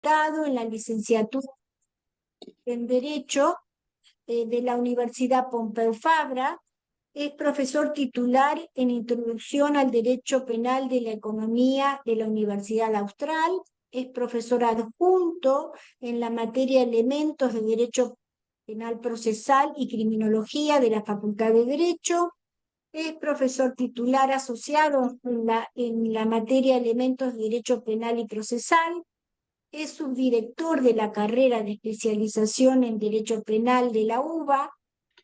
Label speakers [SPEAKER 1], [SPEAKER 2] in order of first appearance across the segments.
[SPEAKER 1] habilitado en la licenciatura en Derecho de la Universidad Pompeu Fabra. Es profesor titular en Introducción al Derecho Penal de la Economía de la Universidad Austral. Es profesor adjunto en la materia Elementos de Derecho Penal Procesal y Criminología de la Facultad de Derecho. Es profesor titular asociado en la materia Elementos de Derecho Penal y Procesal. Es subdirector de la carrera de especialización en Derecho Penal de la UBA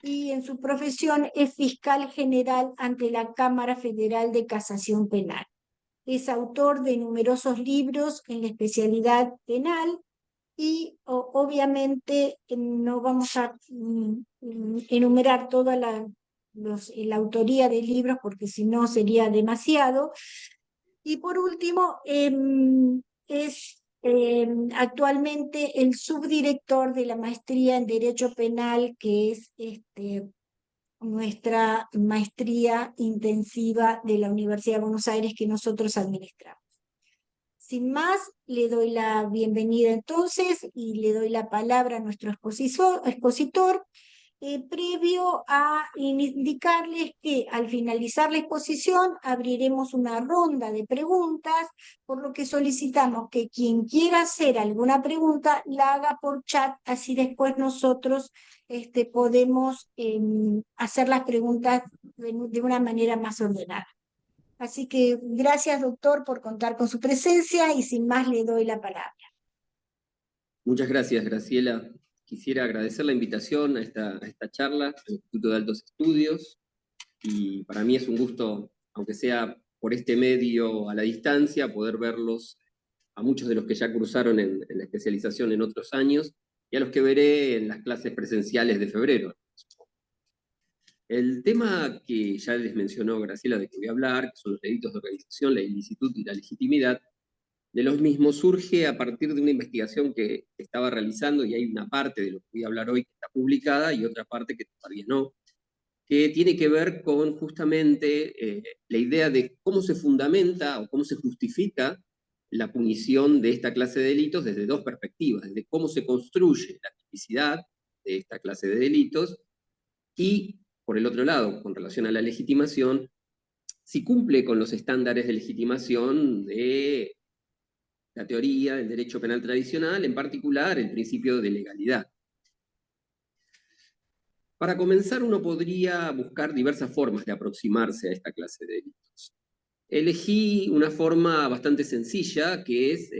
[SPEAKER 1] y en su profesión es fiscal general ante la Cámara Federal de Casación Penal. Es autor de numerosos libros en la especialidad penal y obviamente no vamos a enumerar toda la autoría de libros porque si no sería demasiado. Y por último, es actualmente el subdirector de la maestría en Derecho Penal, que es nuestra maestría intensiva de la Universidad de Buenos Aires que nosotros administramos. Sin más, le doy la bienvenida entonces y le doy la palabra a nuestro expositor, previo a indicarles que al finalizar la exposición abriremos una ronda de preguntas, por lo que solicitamos que quien quiera hacer alguna pregunta la haga por chat, así después nosotros podemos hacer las preguntas de una manera más ordenada. Así que gracias, doctor, por contar con su presencia y sin más le doy la palabra.
[SPEAKER 2] Muchas gracias, Graciela. Quisiera agradecer la invitación a esta charla del Instituto de Altos Estudios y para mí es un gusto, aunque sea por este medio a la distancia, poder verlos a muchos de los que ya cruzaron en la especialización en otros años y a los que veré en las clases presenciales de febrero. El tema que ya les mencionó Graciela de que voy a hablar, que son los delitos de organización, la ilicitud y la legitimidad, de los mismos surge a partir de una investigación que estaba realizando, y hay una parte de lo que voy a hablar hoy que está publicada y otra parte que todavía no, que tiene que ver con justamente la idea de cómo se fundamenta o cómo se justifica la punición de esta clase de delitos desde dos perspectivas, desde cómo se construye la tipicidad de esta clase de delitos y, por el otro lado, con relación a la legitimación, si cumple con los estándares de legitimación de la teoría del derecho penal tradicional, en particular el principio de legalidad. Para comenzar, uno podría buscar diversas formas de aproximarse a esta clase de delitos. Elegí una forma bastante sencilla, que es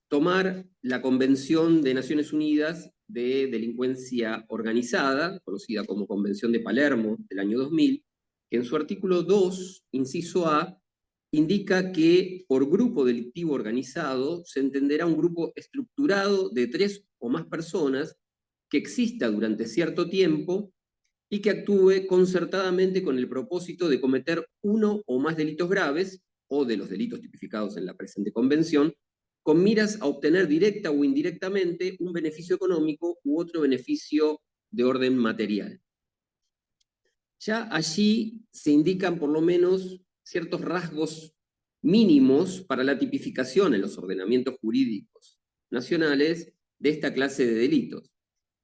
[SPEAKER 2] tomar la Convención de Naciones Unidas de Delincuencia Organizada, conocida como Convención de Palermo del año 2000, que en su artículo 2, inciso A, indica que por grupo delictivo organizado se entenderá un grupo estructurado de 3 o más personas que exista durante cierto tiempo y que actúe concertadamente con el propósito de cometer uno o más delitos graves, o de los delitos tipificados en la presente convención, con miras a obtener directa o indirectamente un beneficio económico u otro beneficio de orden material. Ya allí se indican por lo menos ciertos rasgos mínimos para la tipificación en los ordenamientos jurídicos nacionales de esta clase de delitos.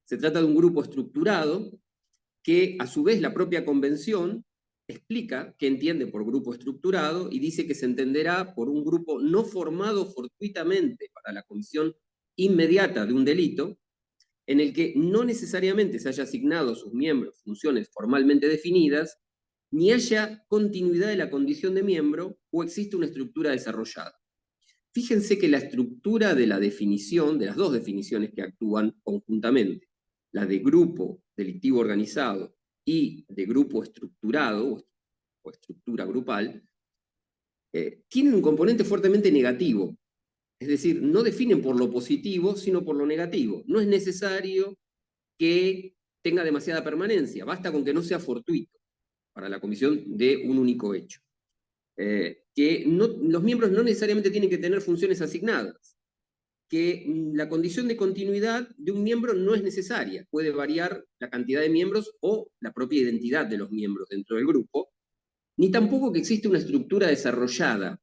[SPEAKER 2] Se trata de un grupo estructurado que a su vez la propia convención explica qué entiende por grupo estructurado y dice que se entenderá por un grupo no formado fortuitamente para la comisión inmediata de un delito, en el que no necesariamente se haya asignado a sus miembros funciones formalmente definidas, ni haya continuidad de la condición de miembro o existe una estructura desarrollada. Fíjense que la estructura de la definición, de las dos definiciones que actúan conjuntamente, la de grupo delictivo organizado y de grupo estructurado o estructura grupal, tienen un componente fuertemente negativo. Es decir, no definen por lo positivo, sino por lo negativo. No es necesario que tenga demasiada permanencia, basta con que no sea fortuito para la comisión de un único hecho. Que los miembros no necesariamente tienen que tener funciones asignadas, que la condición de continuidad de un miembro no es necesaria, puede variar la cantidad de miembros o la propia identidad de los miembros dentro del grupo, ni tampoco que existe una estructura desarrollada.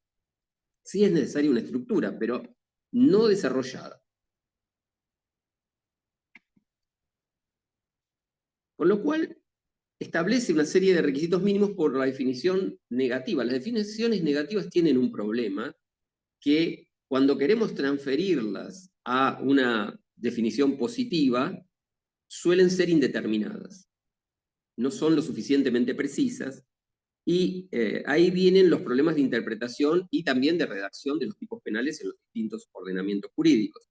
[SPEAKER 2] Sí es necesaria una estructura, pero no desarrollada. Con lo cual, establece una serie de requisitos mínimos por la definición negativa. Las definiciones negativas tienen un problema que cuando queremos transferirlas a una definición positiva, suelen ser indeterminadas. No son lo suficientemente precisas, y ahí vienen los problemas de interpretación y también de redacción de los tipos penales en los distintos ordenamientos jurídicos.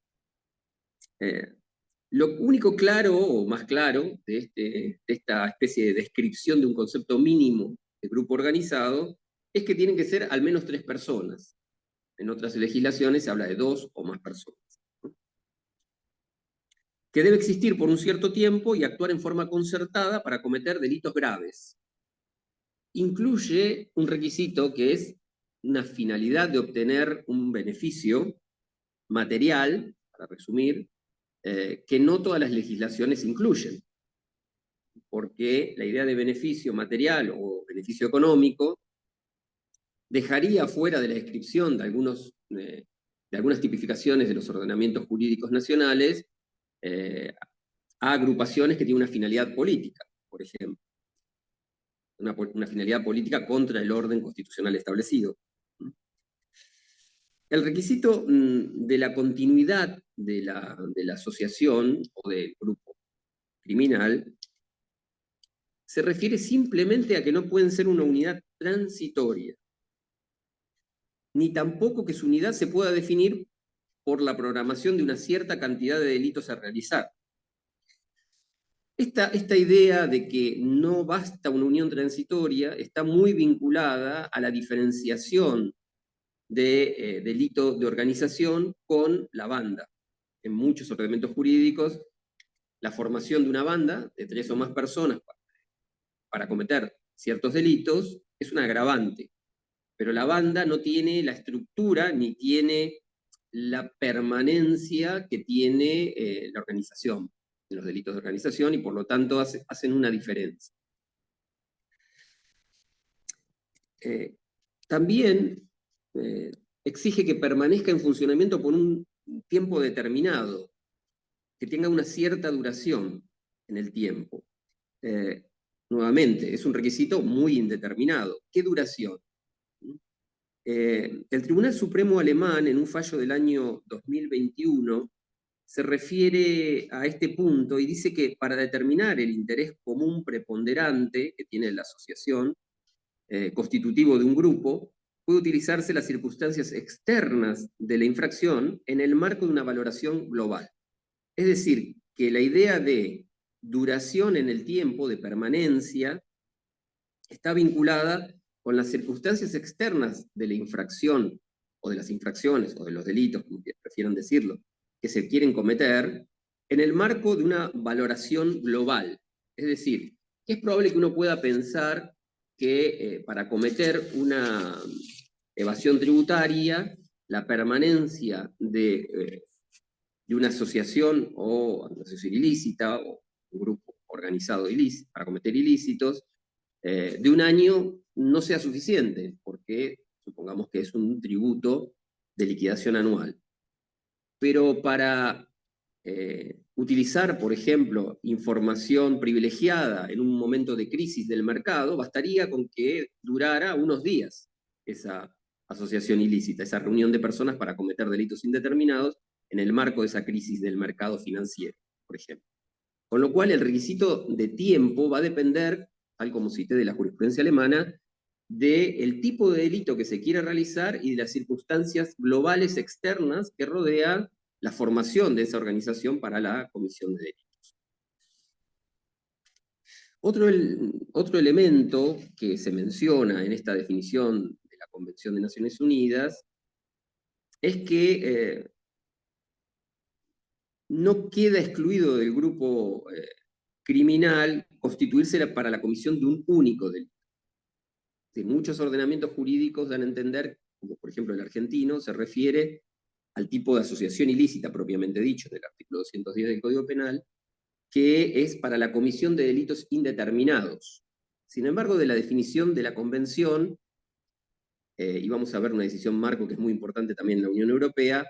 [SPEAKER 2] Lo único claro, o más claro, de esta especie de descripción de un concepto mínimo de grupo organizado, es que tienen que ser al menos 3 personas. En otras legislaciones se habla de 2 o más personas. Que debe existir por un cierto tiempo y actuar en forma concertada para cometer delitos graves. Incluye un requisito que es una finalidad de obtener un beneficio material, para resumir, que no todas las legislaciones incluyen, porque la idea de beneficio material o beneficio económico dejaría fuera de la descripción de algunas tipificaciones de los ordenamientos jurídicos nacionales a agrupaciones que tienen una finalidad política, por ejemplo. Una finalidad política contra el orden constitucional establecido. El requisito de la continuidad de la asociación o del grupo criminal se refiere simplemente a que no pueden ser una unidad transitoria, ni tampoco que su unidad se pueda definir por la programación de una cierta cantidad de delitos a realizar. Esta idea de que no basta una unión transitoria está muy vinculada a la diferenciación de delito de organización con la banda. En muchos ordenamientos jurídicos, la formación de una banda de 3 o más personas para cometer ciertos delitos es un agravante, pero la banda no tiene la estructura ni tiene la permanencia que tiene la organización, en los delitos de organización, y por lo tanto hacen una diferencia. También exige que permanezca en funcionamiento por un tiempo determinado, que tenga una cierta duración en el tiempo. Nuevamente, es un requisito muy indeterminado. ¿Qué duración? El Tribunal Supremo alemán, en un fallo del año 2021, se refiere a este punto y dice que para determinar el interés común preponderante que tiene la asociación, constitutivo de un grupo, puede utilizarse las circunstancias externas de la infracción en el marco de una valoración global. Es decir, que la idea de duración en el tiempo, de permanencia, está vinculada con las circunstancias externas de la infracción, o de las infracciones, o de los delitos, como prefieran decirlo, que se quieren cometer, en el marco de una valoración global. Es decir, que es probable que uno pueda pensar que para cometer una evasión tributaria, la permanencia de una asociación o asociación ilícita, o un grupo organizado ilícito, para cometer ilícitos, de un año no sea suficiente, porque supongamos que es un tributo de liquidación anual. Pero para utilizar, por ejemplo, información privilegiada en un momento de crisis del mercado, bastaría con que durara unos días esa asociación ilícita, esa reunión de personas para cometer delitos indeterminados en el marco de esa crisis del mercado financiero, por ejemplo. Con lo cual el requisito de tiempo va a depender, tal como cité de la jurisprudencia alemana, del tipo de delito que se quiere realizar y de las circunstancias globales externas que rodean la formación de esa organización para la comisión de delitos. Otro elemento que se menciona en esta definición de la Convención de Naciones Unidas es que no queda excluido del grupo criminal constituirse para la comisión de un único delito. Muchos ordenamientos jurídicos dan a entender, como por ejemplo el argentino, se refiere al tipo de asociación ilícita propiamente dicho del artículo 210 del Código Penal, que es para la comisión de delitos indeterminados. Sin embargo, de la definición de la Convención, y vamos a ver una decisión marco que es muy importante también en la Unión Europea,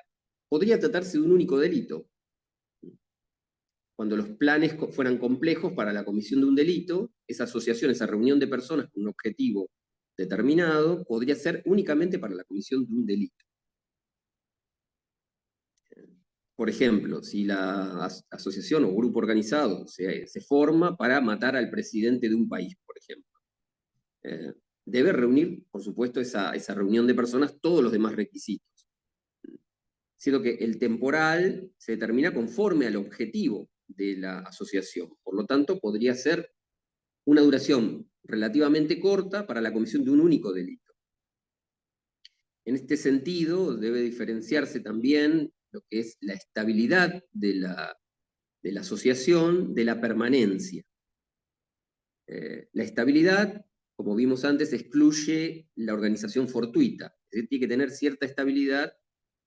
[SPEAKER 2] podría tratarse de un único delito. Cuando los planes fueran complejos para la comisión de un delito, esa asociación, esa reunión de personas con un objetivo determinado, podría ser únicamente para la comisión de un delito. Por ejemplo, si la asociación o grupo organizado se forma para matar al presidente de un país, por ejemplo, debe reunir, por supuesto, esa reunión de personas todos los demás requisitos. Siendo que el temporal se determina conforme al objetivo de la asociación. Por lo tanto, podría ser una duración relativamente corta para la comisión de un único delito. En este sentido, debe diferenciarse también lo que es la estabilidad de la asociación de la permanencia. La estabilidad, como vimos antes, excluye la organización fortuita. Es decir, tiene que tener cierta estabilidad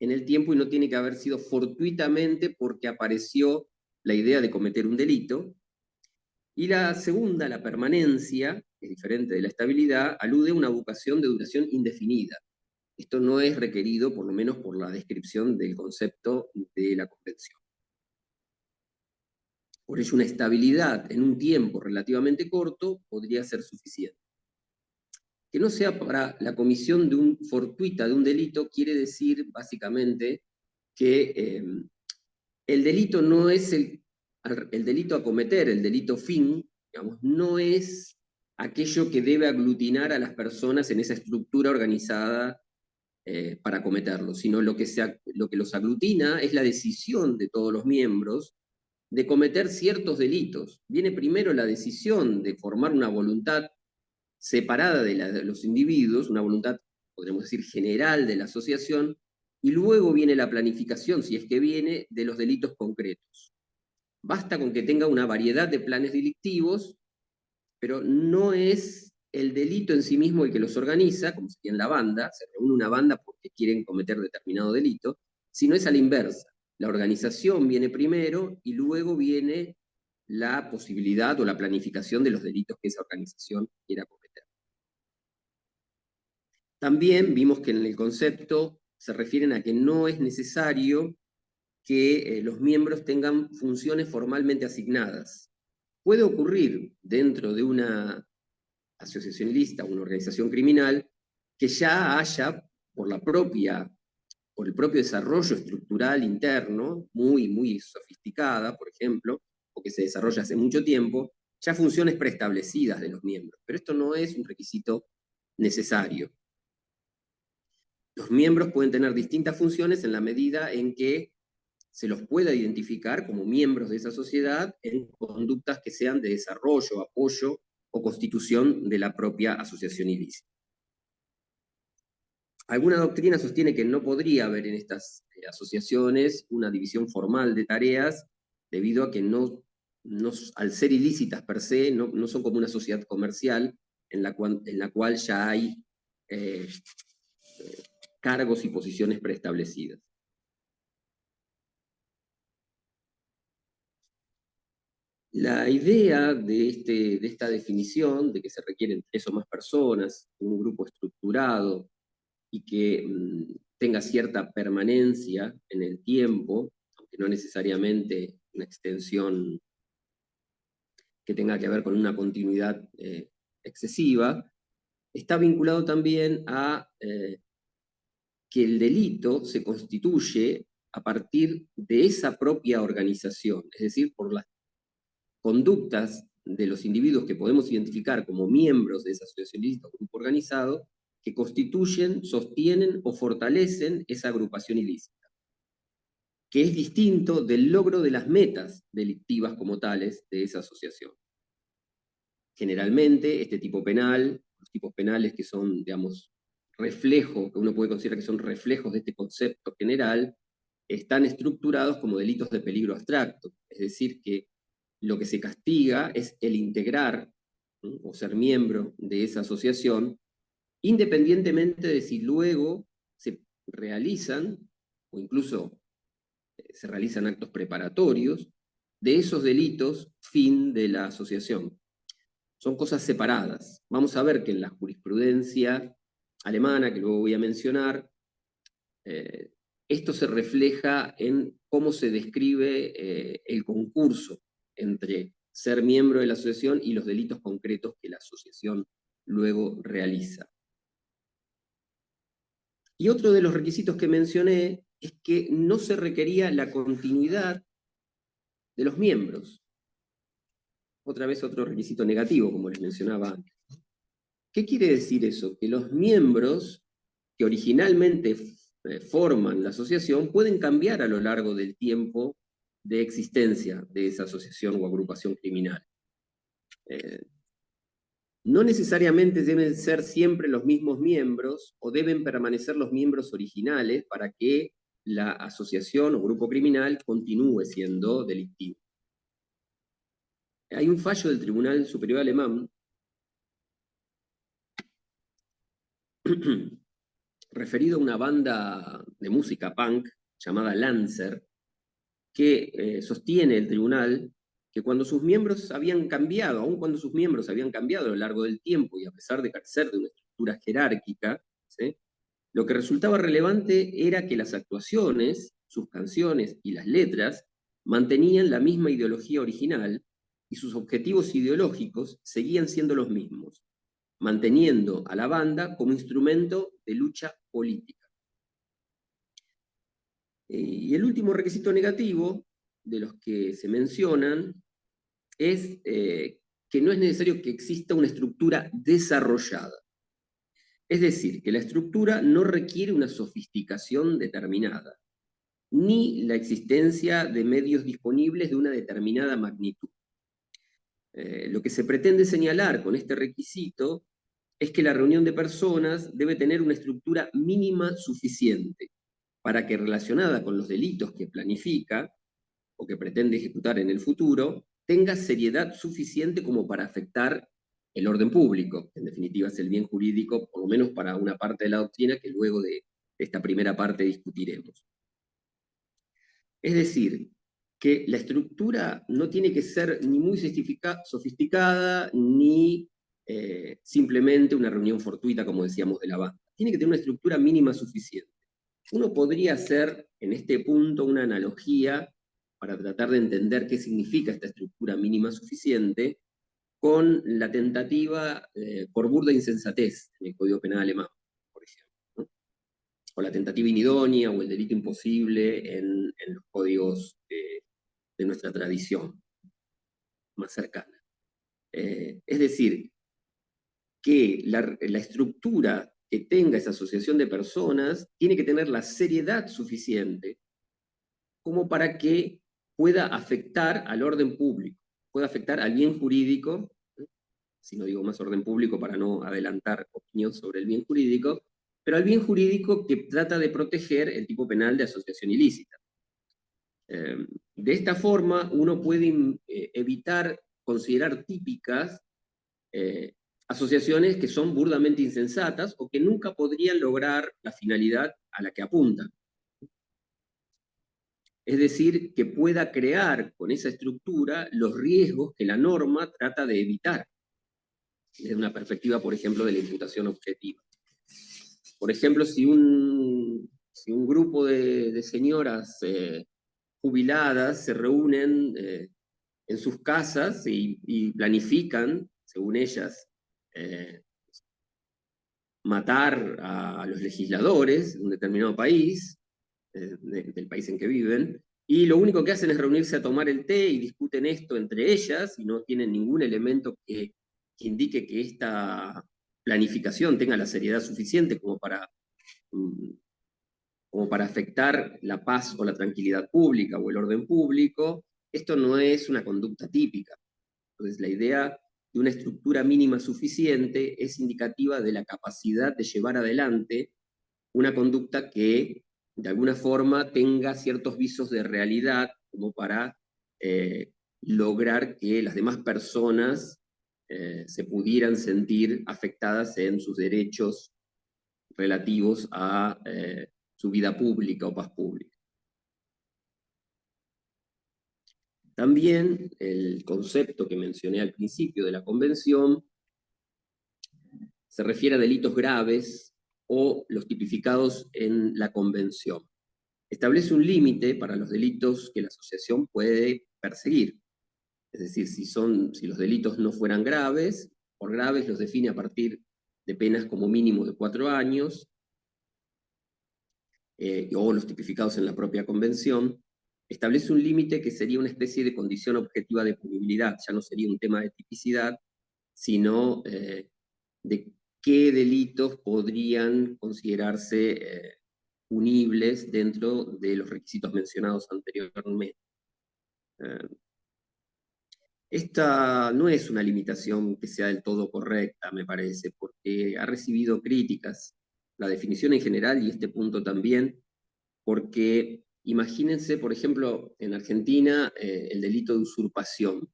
[SPEAKER 2] en el tiempo y no tiene que haber sido fortuitamente porque apareció la idea de cometer un delito. Y la segunda, la permanencia, que es diferente de la estabilidad, alude a una vocación de duración indefinida. Esto no es requerido, por lo menos por la descripción del concepto de la Convención. Por ello, una estabilidad en un tiempo relativamente corto podría ser suficiente. Que no sea para la comisión fortuita de un delito quiere decir, básicamente, que el delito no es el delito a cometer, el delito fin, digamos, no es aquello que debe aglutinar a las personas en esa estructura organizada para cometerlo, sino lo que los aglutina es la decisión de todos los miembros de cometer ciertos delitos. Viene primero la decisión de formar una voluntad separada de los individuos, una voluntad, podríamos decir, general de la asociación, y luego viene la planificación, si es que viene, de los delitos concretos. Basta con que tenga una variedad de planes delictivos, pero no es el delito en sí mismo el que los organiza, como sería en la banda, se reúne una banda porque quieren cometer determinado delito, sino es a la inversa. La organización viene primero y luego viene la posibilidad o la planificación de los delitos que esa organización quiera cometer. También vimos que en el concepto se refieren a que no es necesario que los miembros tengan funciones formalmente asignadas. Puede ocurrir dentro de una asociación ilícita, una organización criminal, que ya haya, por el propio desarrollo estructural interno, muy sofisticada, por ejemplo, o que se desarrolla hace mucho tiempo, ya funciones preestablecidas de los miembros. Pero esto no es un requisito necesario. Los miembros pueden tener distintas funciones en la medida en que se los pueda identificar como miembros de esa sociedad en conductas que sean de desarrollo, apoyo o constitución de la propia asociación ilícita. Alguna doctrina sostiene que no podría haber en estas asociaciones una división formal de tareas debido a que al ser ilícitas per se, no son como una sociedad comercial en la cual ya hay cargos y posiciones preestablecidas. La idea de esta definición, de que se requieren 3 o más personas, un grupo estructurado y que tenga cierta permanencia en el tiempo, aunque no necesariamente una extensión que tenga que ver con una continuidad excesiva, está vinculado también a que el delito se constituye a partir de esa propia organización, es decir, por las conductas de los individuos que podemos identificar como miembros de esa asociación ilícita o grupo organizado, que constituyen, sostienen o fortalecen esa agrupación ilícita, que es distinto del logro de las metas delictivas como tales de esa asociación. Generalmente, este tipo penal, los tipos penales que son, digamos, reflejos, que uno puede considerar que son reflejos de este concepto general, están estructurados como delitos de peligro abstracto, es decir, que lo que se castiga es el integrar, ¿no?, o ser miembro de esa asociación, independientemente de si luego se realizan, o incluso se realizan actos preparatorios, de esos delitos fin de la asociación. Son cosas separadas. Vamos a ver que en la jurisprudencia alemana, que luego voy a mencionar, esto se refleja en cómo se describe el concurso entre ser miembro de la asociación y los delitos concretos que la asociación luego realiza. Y otro de los requisitos que mencioné es que no se requería la continuidad de los miembros. Otra vez otro requisito negativo, como les mencionaba antes. ¿Qué quiere decir eso? Que los miembros que originalmente forman la asociación pueden cambiar a lo largo del tiempo de existencia de esa asociación o agrupación criminal. No necesariamente deben ser siempre los mismos miembros o deben permanecer los miembros originales para que la asociación o grupo criminal continúe siendo delictivo. Hay un fallo del Tribunal Superior Alemán referido a una banda de música punk llamada Lancer, que sostiene el tribunal que cuando sus miembros habían cambiado, aun cuando sus miembros habían cambiado a lo largo del tiempo y a pesar de carecer de una estructura jerárquica, ¿sí?, lo que resultaba relevante era que las actuaciones, sus canciones y las letras mantenían la misma ideología original y sus objetivos ideológicos seguían siendo los mismos, manteniendo a la banda como instrumento de lucha política. Y el último requisito negativo de los que se mencionan es que no es necesario que exista una estructura desarrollada. Es decir, que la estructura no requiere una sofisticación determinada, ni la existencia de medios disponibles de una determinada magnitud. Lo que se pretende señalar con este requisito es que la reunión de personas debe tener una estructura mínima suficiente para que, relacionada con los delitos que planifica o que pretende ejecutar en el futuro, tenga seriedad suficiente como para afectar el orden público, que en definitiva es el bien jurídico, por lo menos para una parte de la doctrina que luego de esta primera parte discutiremos. Es decir, que la estructura no tiene que ser ni muy sofisticada, ni simplemente una reunión fortuita, como decíamos, de la banda. Tiene que tener una estructura mínima suficiente. Uno podría hacer en este punto una analogía para tratar de entender qué significa esta estructura mínima suficiente con la tentativa por burda insensatez en el Código Penal alemán, por ejemplo, ¿no? O la tentativa inidónea o el delito imposible en los códigos de nuestra tradición más cercana. Es decir, que la estructura que tenga esa asociación de personas tiene que tener la seriedad suficiente como para que pueda afectar al orden público, pueda afectar al bien jurídico, si no digo más orden público para no adelantar opinión sobre el bien jurídico, pero al bien jurídico que trata de proteger el tipo penal de asociación ilícita. De esta forma, uno puede evitar considerar típicas asociaciones que son burdamente insensatas o que nunca podrían lograr la finalidad a la que apuntan. Es decir, que pueda crear con esa estructura los riesgos que la norma trata de evitar, desde una perspectiva, por ejemplo, de la imputación objetiva. Por ejemplo, si un grupo de señoras jubiladas se reúnen en sus casas y planifican, según ellas, matar a los legisladores de un determinado país, del país en que viven, y lo único que hacen es reunirse a tomar el té y discuten esto entre ellas y no tienen ningún elemento que indique que esta planificación tenga la seriedad suficiente como para afectar la paz o la tranquilidad pública o el orden público. Esto no es una conducta típica. Entonces, la idea de una estructura mínima suficiente es indicativa de la capacidad de llevar adelante una conducta que de alguna forma tenga ciertos visos de realidad como para lograr que las demás personas se pudieran sentir afectadas en sus derechos relativos a su vida pública o paz pública. También el concepto que mencioné al principio de la Convención se refiere a delitos graves o los tipificados en la Convención. establece un límite para los delitos que la asociación puede perseguir. Es decir, si los delitos no fueran graves, por graves los define a partir de penas como mínimo de 4 años, o los tipificados en la propia convención. Establece un límite que sería una especie de condición objetiva de punibilidad, ya no sería un tema de tipicidad, sino de qué delitos podrían considerarse punibles dentro de los requisitos mencionados anteriormente. Esta no es una limitación que sea del todo correcta, me parece, porque ha recibido críticas, la definición en general y este punto también, porque imagínense, por ejemplo, en Argentina, el delito de usurpación,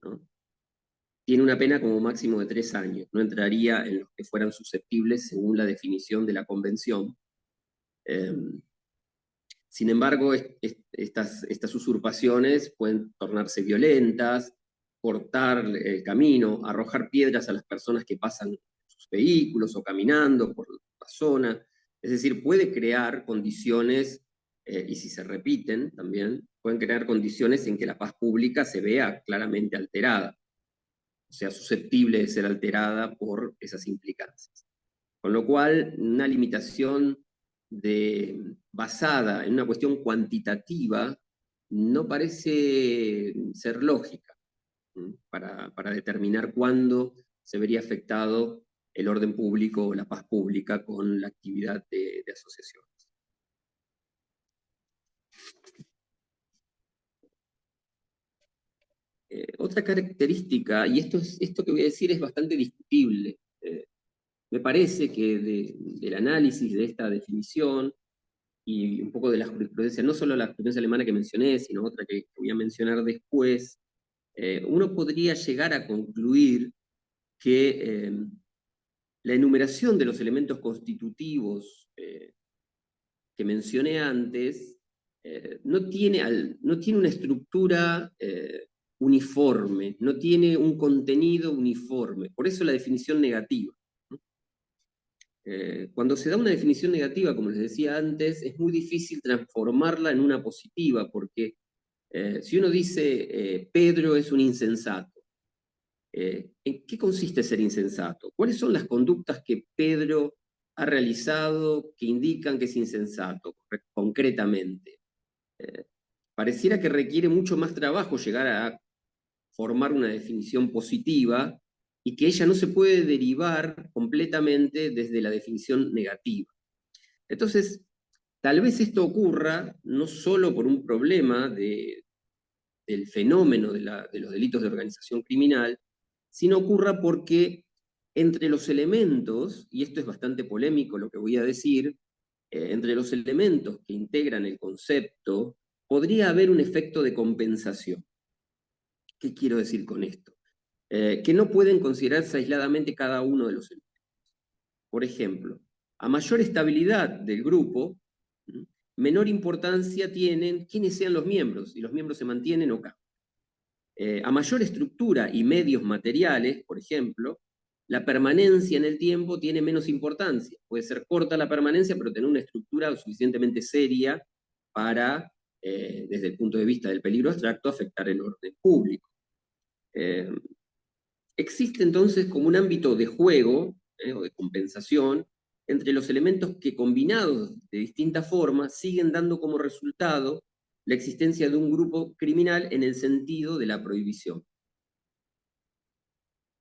[SPEAKER 2] ¿no? Tiene una pena como máximo de 3 años, no entraría en los que fueran susceptibles según la definición de la Convención. Sin embargo, estas usurpaciones pueden tornarse violentas, cortar el camino, arrojar piedras a las personas que pasan en sus vehículos o caminando por la zona. Es decir, puede crear condiciones, y si se repiten también, pueden crear condiciones en que la paz pública se vea claramente alterada, o sea, susceptible de ser alterada por esas implicancias. Con lo cual, una limitación basada en una cuestión cuantitativa no parece ser lógica para determinar cuándo se vería afectado el orden público o la paz pública con la actividad de asociaciones. Otra característica, y esto que voy a decir es bastante discutible, me parece que del análisis de esta definición y un poco de la jurisprudencia, no solo la jurisprudencia alemana que mencioné, sino otra que voy a mencionar después, uno podría llegar a concluir que la enumeración de los elementos constitutivos que mencioné antes no tiene una estructura uniforme, no tiene un contenido uniforme, por eso la definición negativa. Cuando se da una definición negativa, como les decía antes, es muy difícil transformarla en una positiva, porque si uno dice Pedro es un insensato, ¿en qué consiste ser insensato? ¿Cuáles son las conductas que Pedro ha realizado que indican que es insensato, concretamente? Pareciera que requiere mucho más trabajo llegar a formar una definición positiva y que ella no se puede derivar completamente desde la definición negativa. Entonces, tal vez esto ocurra no solo por un problema del fenómeno de los delitos de organización criminal, sino ocurra porque entre los elementos, y esto es bastante polémico lo que voy a decir, entre los elementos que integran el concepto, podría haber un efecto de compensación. ¿Qué quiero decir con esto? Que no pueden considerarse aisladamente cada uno de los elementos. Por ejemplo, a mayor estabilidad del grupo, menor importancia tienen quiénes sean los miembros, si los miembros se mantienen o cambian. A mayor estructura y medios materiales, por ejemplo, la permanencia en el tiempo tiene menos importancia. Puede ser corta la permanencia, pero tener una estructura suficientemente seria para, desde el punto de vista del peligro abstracto, afectar el orden público. Existe entonces como un ámbito de juego o de compensación entre los elementos que combinados de distintas formas siguen dando como resultado la existencia de un grupo criminal en el sentido de la prohibición.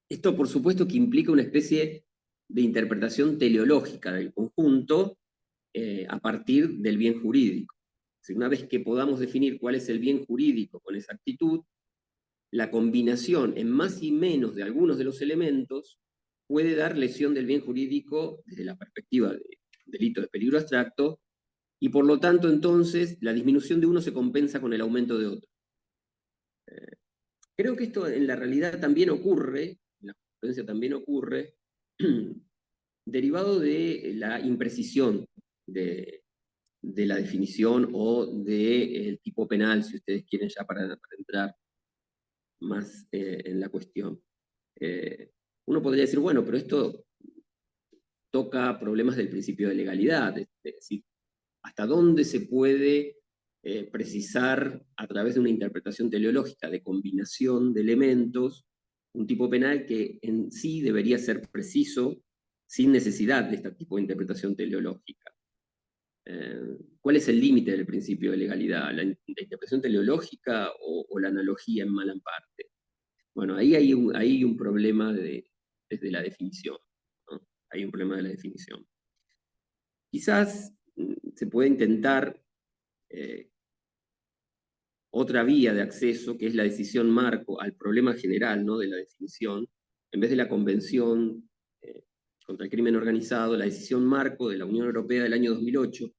[SPEAKER 2] Esto por supuesto que implica una especie de interpretación teleológica del conjunto a partir del bien jurídico. Una vez que podamos definir cuál es el bien jurídico con exactitud, la combinación en más y menos de algunos de los elementos puede dar lesión del bien jurídico desde la perspectiva de delito de peligro abstracto, y por lo tanto entonces la disminución de uno se compensa con el aumento de otro. Creo que esto en la realidad también ocurre, en la jurisprudencia también ocurre, derivado de la imprecisión de la definición o del tipo penal, si ustedes quieren ya para entrar más en la cuestión. Uno podría decir, bueno, pero esto toca problemas del principio de legalidad, es decir, hasta dónde se puede precisar a través de una interpretación teleológica de combinación de elementos un tipo penal que en sí debería ser preciso sin necesidad de este tipo de interpretación teleológica. ¿Cuál es el límite del principio de legalidad? ¿La interpretación teleológica o la analogía en mala parte? Bueno, ahí hay un problema desde la definición, ¿no? Hay un problema de la definición. Quizás se puede intentar otra vía de acceso, que es la decisión marco al problema general, ¿no?, de la definición, en vez de la Convención contra el Crimen Organizado, la decisión marco de la Unión Europea del año 2008.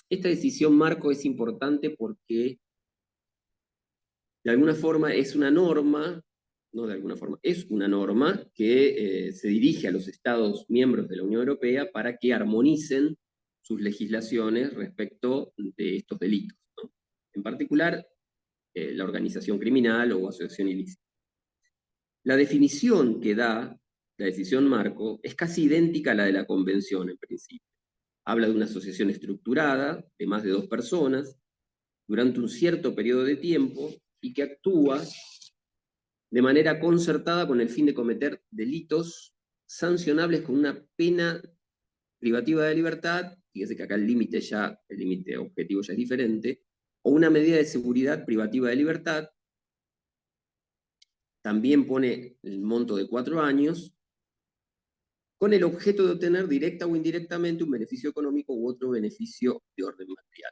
[SPEAKER 2] Esta decisión marco es importante porque de alguna forma es una norma, no de alguna forma, es una norma que se dirige a los Estados miembros de la Unión Europea para que armonicen sus legislaciones respecto de estos delitos, ¿no? En particular, la organización criminal o asociación ilícita. La definición que da la decisión marco es casi idéntica a la de la Convención en principio. Habla de una asociación estructurada de más de 2 personas durante un cierto periodo de tiempo y que actúa de manera concertada con el fin de cometer delitos sancionables con una pena privativa de libertad, fíjese que acá el límite objetivo ya es diferente, o una medida de seguridad privativa de libertad. También pone el monto de 4 años, con el objeto de obtener directa o indirectamente un beneficio económico u otro beneficio de orden material.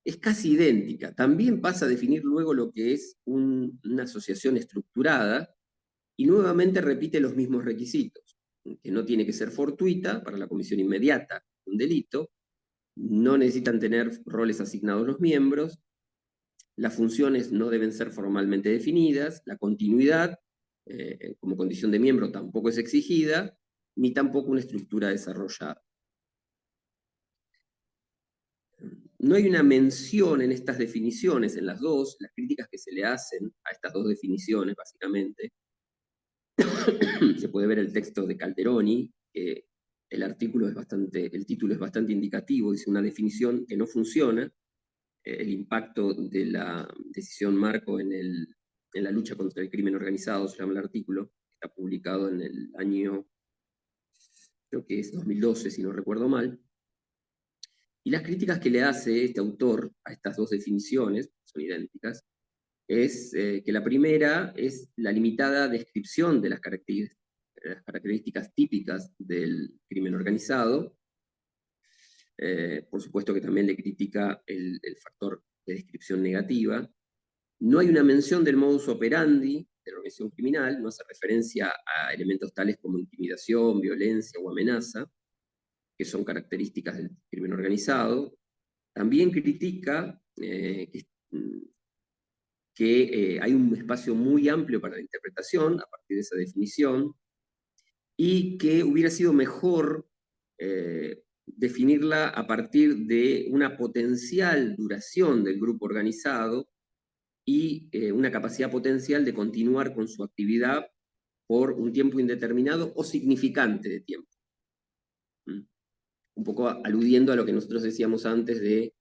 [SPEAKER 2] Es casi idéntica. También pasa a definir luego lo que es una asociación estructurada y nuevamente repite los mismos requisitos, que no tiene que ser fortuita para la comisión inmediata de un delito, no necesitan tener roles asignados los miembros, las funciones no deben ser formalmente definidas, la continuidad como condición de miembro tampoco es exigida, ni tampoco una estructura desarrollada. No hay una mención en estas definiciones, en las críticas que se le hacen a estas 2 definiciones, básicamente. Se puede ver el texto de Calderoni, que el título es bastante indicativo, dice una definición que no funciona, el impacto de la decisión marco en la lucha contra el crimen organizado, se llama el artículo, está publicado en el año, creo que es 2012, si no recuerdo mal. Y las críticas que le hace este autor a estas 2 definiciones, son idénticas, es que la primera es la limitada descripción de las características típicas del crimen organizado. Por supuesto que también le critica el factor de descripción negativa. No hay una mención del modus operandi de la organización criminal, no hace referencia a elementos tales como intimidación, violencia o amenaza, que son características del crimen organizado. También critica que hay un espacio muy amplio para la interpretación a partir de esa definición, y que hubiera sido mejor definirla a partir de una potencial duración del grupo organizado y una capacidad potencial de continuar con su actividad por un tiempo indeterminado o significante de tiempo. Un poco aludiendo a lo que nosotros decíamos antes de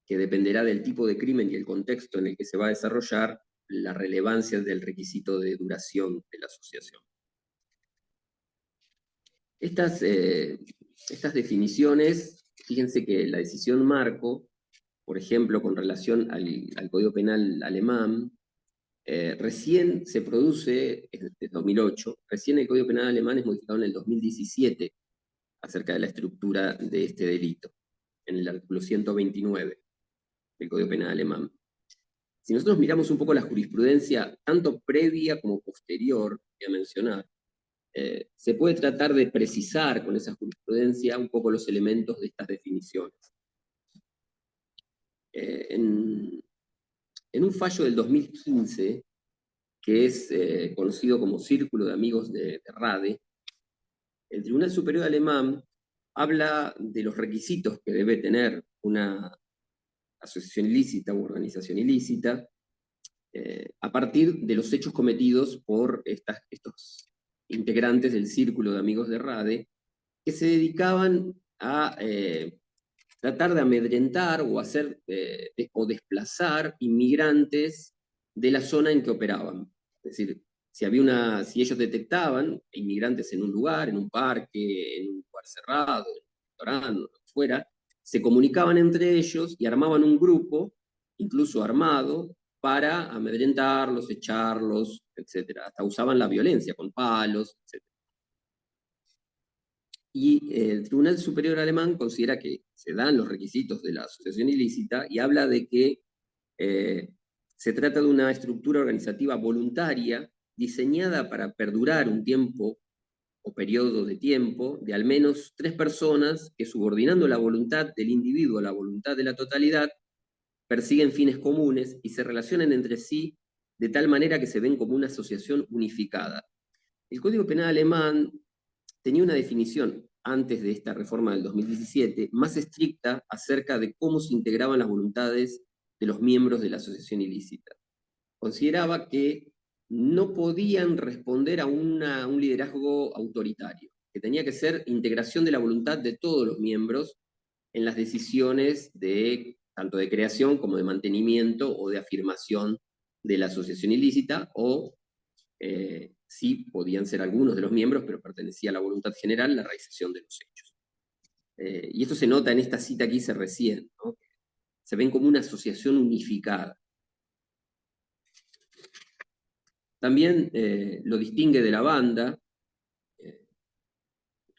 [SPEAKER 2] que dependerá del tipo de crimen y el contexto en el que se va a desarrollar la relevancia del requisito de duración de la asociación. Estas definiciones, fíjense que la decisión marco, por ejemplo, con relación al Código Penal alemán, recién se produce, desde 2008, recién el Código Penal alemán es modificado en el 2017 acerca de la estructura de este delito, en el artículo 129 del Código Penal alemán. Si nosotros miramos un poco la jurisprudencia, tanto previa como posterior, voy a mencionar, se puede tratar de precisar con esa jurisprudencia un poco los elementos de estas definiciones. En un fallo del 2015, que es conocido como Círculo de Amigos de Rade, el Tribunal Superior Alemán habla de los requisitos que debe tener una asociación ilícita u organización ilícita a partir de los hechos cometidos por estos integrantes del Círculo de Amigos de Rade, que se dedicaban a tratar de amedrentar o hacer o desplazar inmigrantes de la zona en que operaban. Es decir, si ellos detectaban inmigrantes en un lugar, en un parque, en un lugar cerrado, en un restaurante, lo que fuera, se comunicaban entre ellos y armaban un grupo, incluso armado, para amedrentarlos, echarlos, etc. Hasta usaban la violencia con palos, etc. Y el Tribunal Superior Alemán considera que se dan los requisitos de la asociación ilícita y habla de que se trata de una estructura organizativa voluntaria diseñada para perdurar un tiempo o periodo de tiempo de al menos 3 personas que, subordinando la voluntad del individuo a la voluntad de la totalidad, persiguen fines comunes y se relacionan entre sí de tal manera que se ven como una asociación unificada. El Código Penal alemán tenía una definición antes de esta reforma del 2017 más estricta acerca de cómo se integraban las voluntades de los miembros de la asociación ilícita. Consideraba que no podían responder a un liderazgo autoritario, que tenía que ser integración de la voluntad de todos los miembros en las decisiones tanto de creación como de mantenimiento o de afirmación de la asociación ilícita, o sí podían ser algunos de los miembros, pero pertenecía a la voluntad general la realización de los hechos. Y esto se nota en esta cita que hice recién, ¿no? Se ven como una asociación unificada. También lo distingue de la banda,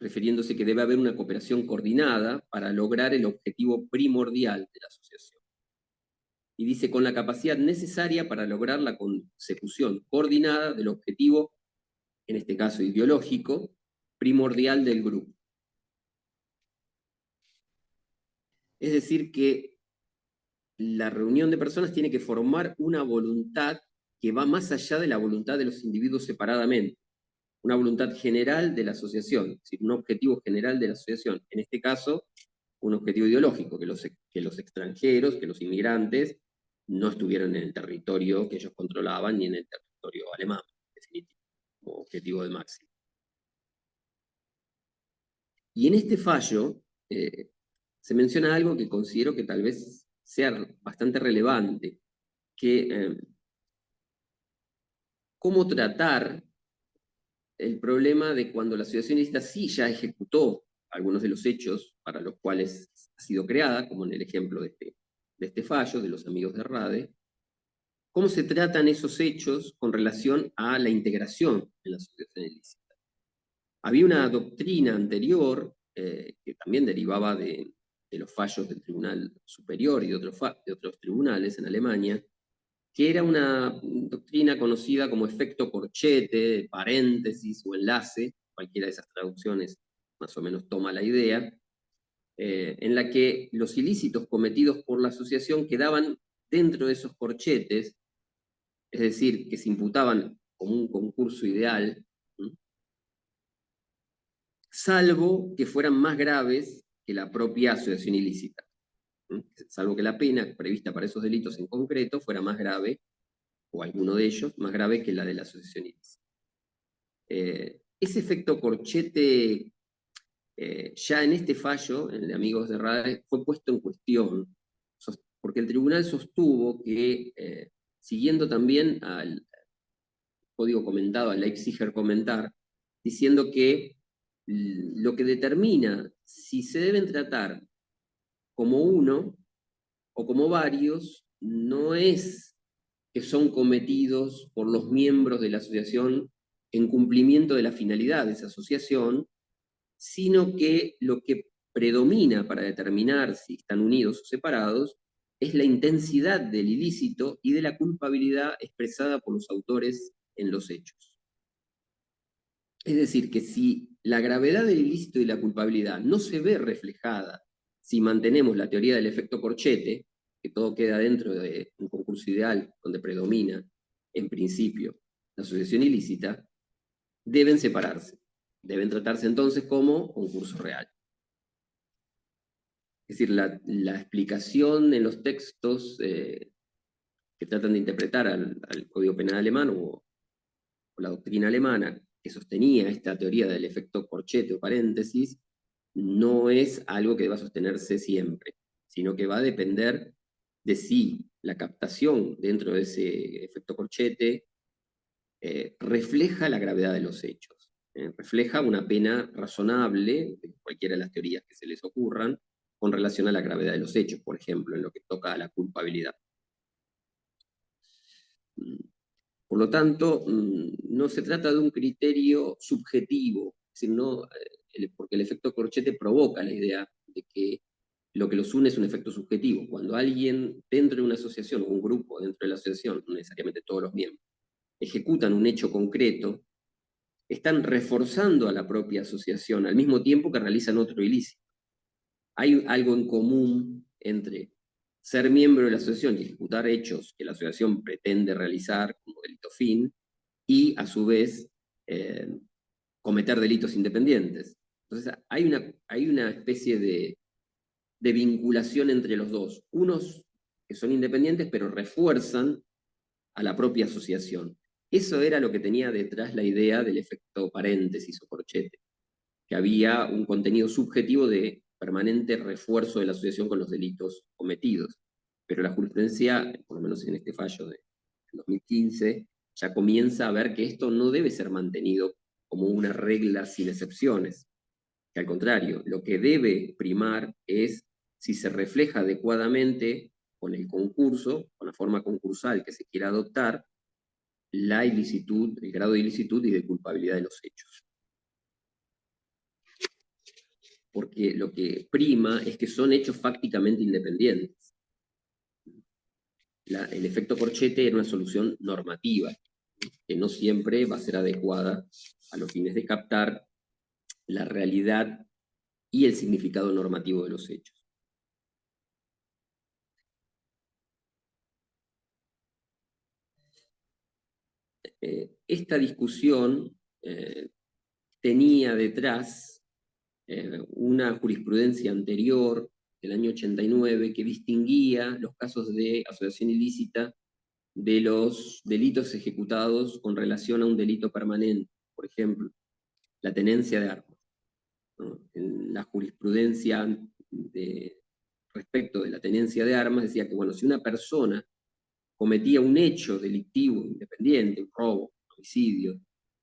[SPEAKER 2] refiriéndose que debe haber una cooperación coordinada para lograr el objetivo primordial de la asociación. Y dice, con la capacidad necesaria para lograr la consecución coordinada del objetivo, en este caso ideológico, primordial del grupo. Es decir, que la reunión de personas tiene que formar una voluntad que va más allá de la voluntad de los individuos separadamente, una voluntad general de la asociación, es decir, un objetivo general de la asociación. En este caso, un objetivo ideológico, que los extranjeros, que los inmigrantes, no estuvieran en el territorio que ellos controlaban ni en el territorio alemán, definitivo, como objetivo de máximo. Y en este fallo se menciona algo que considero que tal vez sea bastante relevante, que cómo tratar el problema de cuando la asociación ilícita sí ya ejecutó algunos de los hechos para los cuales ha sido creada, como en el ejemplo de este fallo de los amigos de Rade, cómo se tratan esos hechos con relación a la integración en la asociación ilícita. Había una doctrina anterior que también derivaba de los fallos del Tribunal Superior y de otros tribunales en Alemania, que era una doctrina conocida como efecto corchete, paréntesis o enlace, cualquiera de esas traducciones más o menos toma la idea, en la que los ilícitos cometidos por la asociación quedaban dentro de esos corchetes, es decir, que se imputaban como un concurso ideal, ¿sí? Salvo que fueran más graves que la propia asociación ilícita, ¿sí? Salvo que la pena prevista para esos delitos en concreto fuera más grave, o alguno de ellos, más grave que la de la asociación ilícita. Ese efecto corchete, ya en este fallo, en el Amigos de Rade, fue puesto en cuestión, porque el tribunal sostuvo que, siguiendo también al código comentado, al Leipziger comentar, diciendo que lo que determina si se deben tratar como uno o como varios no es que son cometidos por los miembros de la asociación en cumplimiento de la finalidad de esa asociación, sino que lo que predomina para determinar si están unidos o separados es la intensidad del ilícito y de la culpabilidad expresada por los autores en los hechos. Es decir, que si la gravedad del ilícito y la culpabilidad no se ve reflejada si mantenemos la teoría del efecto corchete, que todo queda dentro de un concurso ideal donde predomina, en principio, la asociación ilícita, deben separarse. Deben tratarse entonces como concurso real. Es decir, la explicación en los textos que tratan de interpretar al Código Penal alemán o la doctrina alemana que sostenía esta teoría del efecto corchete o paréntesis, no es algo que deba sostenerse siempre, sino que va a depender de si la captación dentro de ese efecto corchete refleja la gravedad de los hechos, refleja una pena razonable, de cualquiera de las teorías que se les ocurran, con relación a la gravedad de los hechos, por ejemplo, en lo que toca a la culpabilidad. Por lo tanto, no se trata de un criterio subjetivo, sino, porque el efecto corchete provoca la idea de que lo que los une es un efecto subjetivo. Cuando alguien dentro de una asociación, o un grupo dentro de la asociación, no necesariamente todos los miembros, ejecutan un hecho concreto, están reforzando a la propia asociación al mismo tiempo que realizan otro ilícito. Hay algo en común entre ser miembro de la asociación y ejecutar hechos que la asociación pretende realizar como delito fin, y a su vez cometer delitos independientes. Entonces hay una especie de vinculación entre los dos. Unos que son independientes pero refuerzan a la propia asociación. Eso era lo que tenía detrás la idea del efecto paréntesis o corchete, que había un contenido subjetivo de permanente refuerzo de la asociación con los delitos cometidos. Pero la jurisprudencia, por lo menos en este fallo de 2015, ya comienza a ver que esto no debe ser mantenido como una regla sin excepciones, que al contrario, lo que debe primar es si se refleja adecuadamente con el concurso, con la forma concursal que se quiera adoptar, la ilicitud, el grado de ilicitud y de culpabilidad de los hechos. Porque lo que prima es que son hechos fácticamente independientes. El efecto corchete era una solución normativa, que no siempre va a ser adecuada a los fines de captar la realidad y el significado normativo de los hechos. Esta discusión tenía detrás una jurisprudencia anterior, del año 89, que distinguía los casos de asociación ilícita de los delitos ejecutados con relación a un delito permanente. Por ejemplo, la tenencia de armas, ¿no? En la jurisprudencia respecto de la tenencia de armas decía que, bueno, si una persona cometía un hecho delictivo independiente, un robo, un homicidio,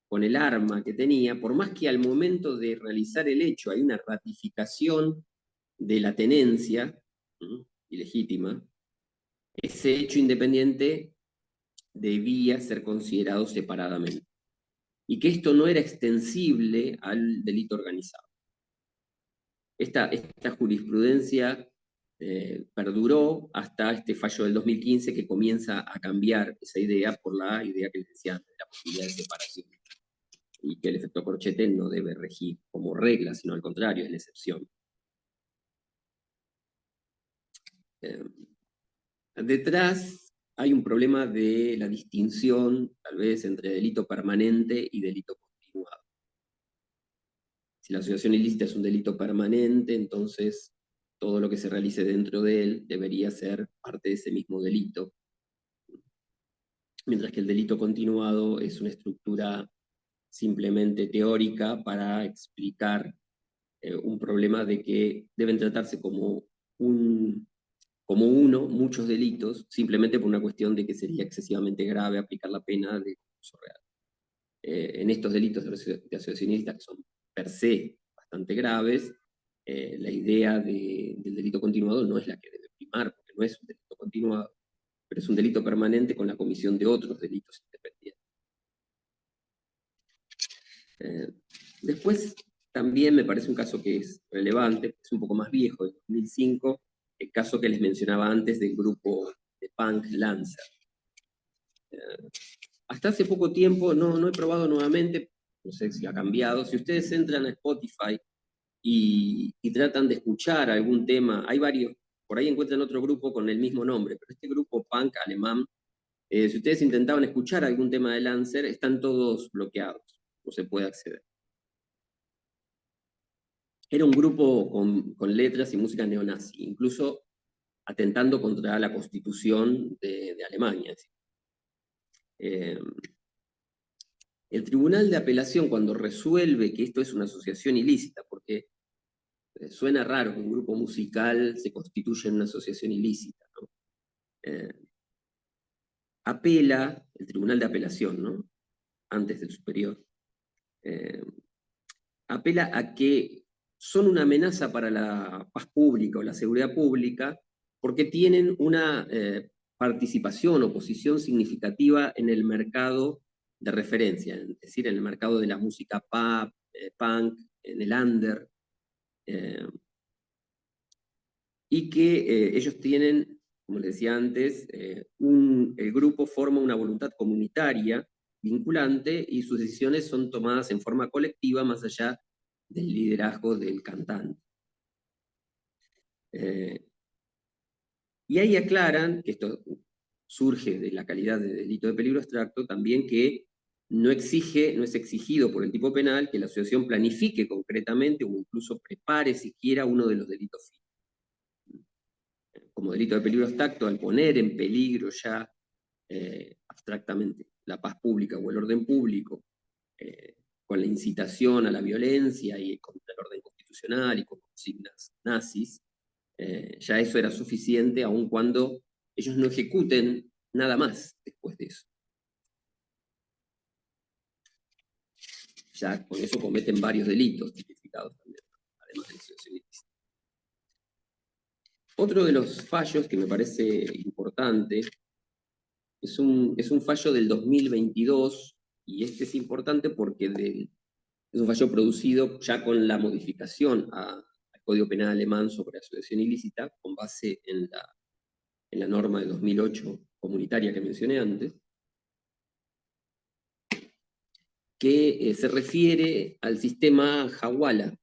[SPEAKER 2] con el arma que tenía, por más que al momento de realizar el hecho hay una ratificación de la tenencia, ¿no?, ilegítima, ese hecho independiente debía ser considerado separadamente, y que esto no era extensible al delito organizado. Esta jurisprudencia perduró hasta este fallo del 2015, que comienza a cambiar esa idea por la idea que les decía antes, de la posibilidad de separación, y que el efecto corchete no debe regir como regla, sino al contrario, es la excepción. Detrás hay un problema de la distinción, tal vez, entre delito permanente y delito continuado. Si la asociación ilícita es un delito permanente, entonces todo lo que se realice dentro de él debería ser parte de ese mismo delito. Mientras que el delito continuado es una estructura simplemente teórica para explicar un problema de que deben tratarse como muchos delitos, simplemente por una cuestión de que sería excesivamente grave aplicar la pena de concurso real. En estos delitos de asociación ilícita, que son per se bastante graves, la idea del delito continuado no es la que debe primar, porque no es un delito continuado, pero es un delito permanente con la comisión de otros delitos independientes. Después, también me parece un caso que es relevante, es un poco más viejo, de 2005, el caso que les mencionaba antes del grupo de punk Lancer. Hasta hace poco tiempo, no he probado nuevamente, no sé si ha cambiado. Si ustedes entran a Spotify y tratan de escuchar algún tema, hay varios, por ahí encuentran otro grupo con el mismo nombre, pero este grupo punk alemán, si ustedes intentaban escuchar algún tema de Lancer, están todos bloqueados, no se puede acceder. Era un grupo con letras y música neonazi, incluso atentando contra la Constitución de Alemania. El Tribunal de Apelación, cuando resuelve que esto es una asociación ilícita, porque Suena raro que un grupo musical se constituya en una asociación ilícita, ¿no? Apela, el Tribunal de Apelación, ¿no? Antes del superior, apela a que son una amenaza para la paz pública o la seguridad pública porque tienen una participación o posición significativa en el mercado de referencia, es decir, en el mercado de la música pop, punk, en el under, y que ellos tienen, como les decía antes, el grupo forma una voluntad comunitaria vinculante y sus decisiones son tomadas en forma colectiva más allá del liderazgo del cantante. Y ahí aclaran, que esto surge de la calidad de delito de peligro abstracto, también que no es exigido por el tipo penal que la asociación planifique concretamente o incluso prepare siquiera uno de los delitos fines. Como delito de peligro abstracto, al poner en peligro ya abstractamente la paz pública o el orden público, con la incitación a la violencia y contra el orden constitucional y con consignas nazis, ya eso era suficiente, aun cuando ellos no ejecuten nada más después de eso. Ya con eso cometen varios delitos tipificados también, además de la asociación ilícita. Otro de los fallos que me parece importante es un fallo del 2022, y este es importante porque es un fallo producido ya con la modificación al Código Penal alemán sobre asociación ilícita, con base en la norma de 2008 comunitaria que mencioné antes, que se refiere al sistema Hawala.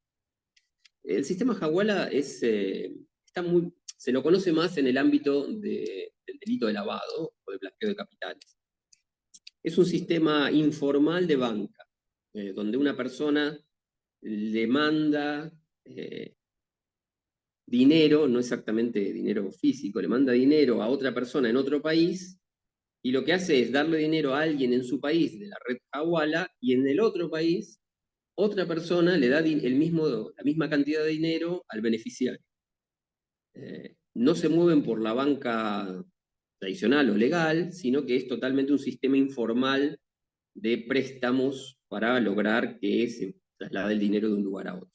[SPEAKER 2] El sistema Hawala se lo conoce más en el ámbito del delito de lavado o de blanqueo de capitales. Es un sistema informal de banca, donde una persona le manda dinero, no exactamente dinero físico, le manda dinero a otra persona en otro país, y lo que hace es darle dinero a alguien en su país de la red Hawala, y en el otro país otra persona le da la misma cantidad de dinero al beneficiario. No se mueven por la banca tradicional o legal, sino que es totalmente un sistema informal de préstamos para lograr que se traslade el dinero de un lugar a otro.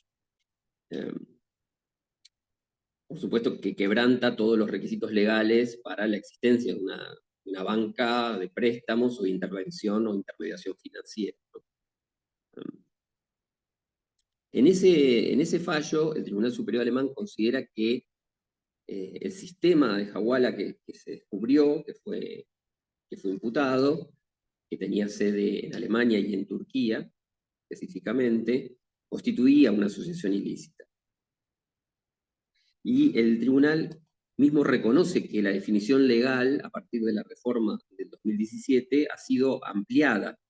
[SPEAKER 2] Por supuesto que quebranta todos los requisitos legales para la existencia de una banca de préstamos o de intervención o intermediación financiera, ¿no? En ese fallo, el Tribunal Superior Alemán considera que el sistema de Hawala que se descubrió, que fue imputado, que tenía sede en Alemania y en Turquía, específicamente, constituía una asociación ilícita. Y el tribunal mismo reconoce que la definición legal, a partir de la reforma del 2017, ha sido ampliada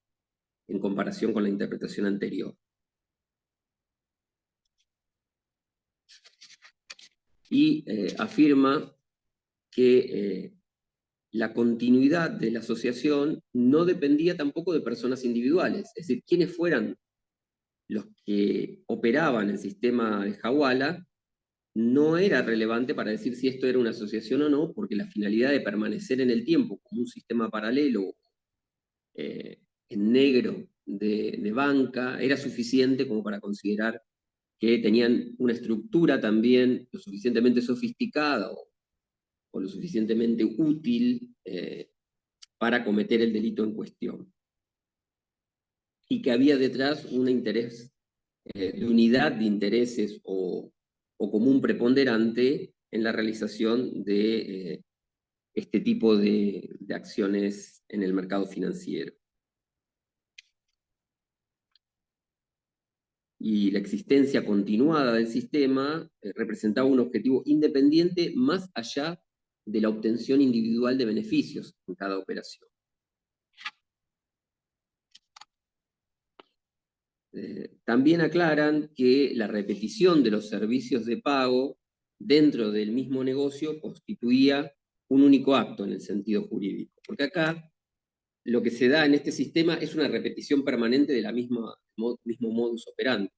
[SPEAKER 2] en comparación con la interpretación anterior. Y afirma que la continuidad de la asociación no dependía tampoco de personas individuales, es decir, quienes fueran los que operaban el sistema de Hawala no era relevante para decir si esto era una asociación o no, porque la finalidad de permanecer en el tiempo como un sistema paralelo en negro de banca era suficiente como para considerar que tenían una estructura también lo suficientemente sofisticada o lo suficientemente útil para cometer el delito en cuestión. Y que había detrás un interés de unidad de intereses o común preponderante en la realización de este tipo de acciones en el mercado financiero. Y la existencia continuada del sistema representaba un objetivo independiente más allá de la obtención individual de beneficios en cada operación. También aclaran que la repetición de los servicios de pago dentro del mismo negocio constituía un único acto en el sentido jurídico. Porque acá lo que se da en este sistema es una repetición permanente de la mismo modus operandi.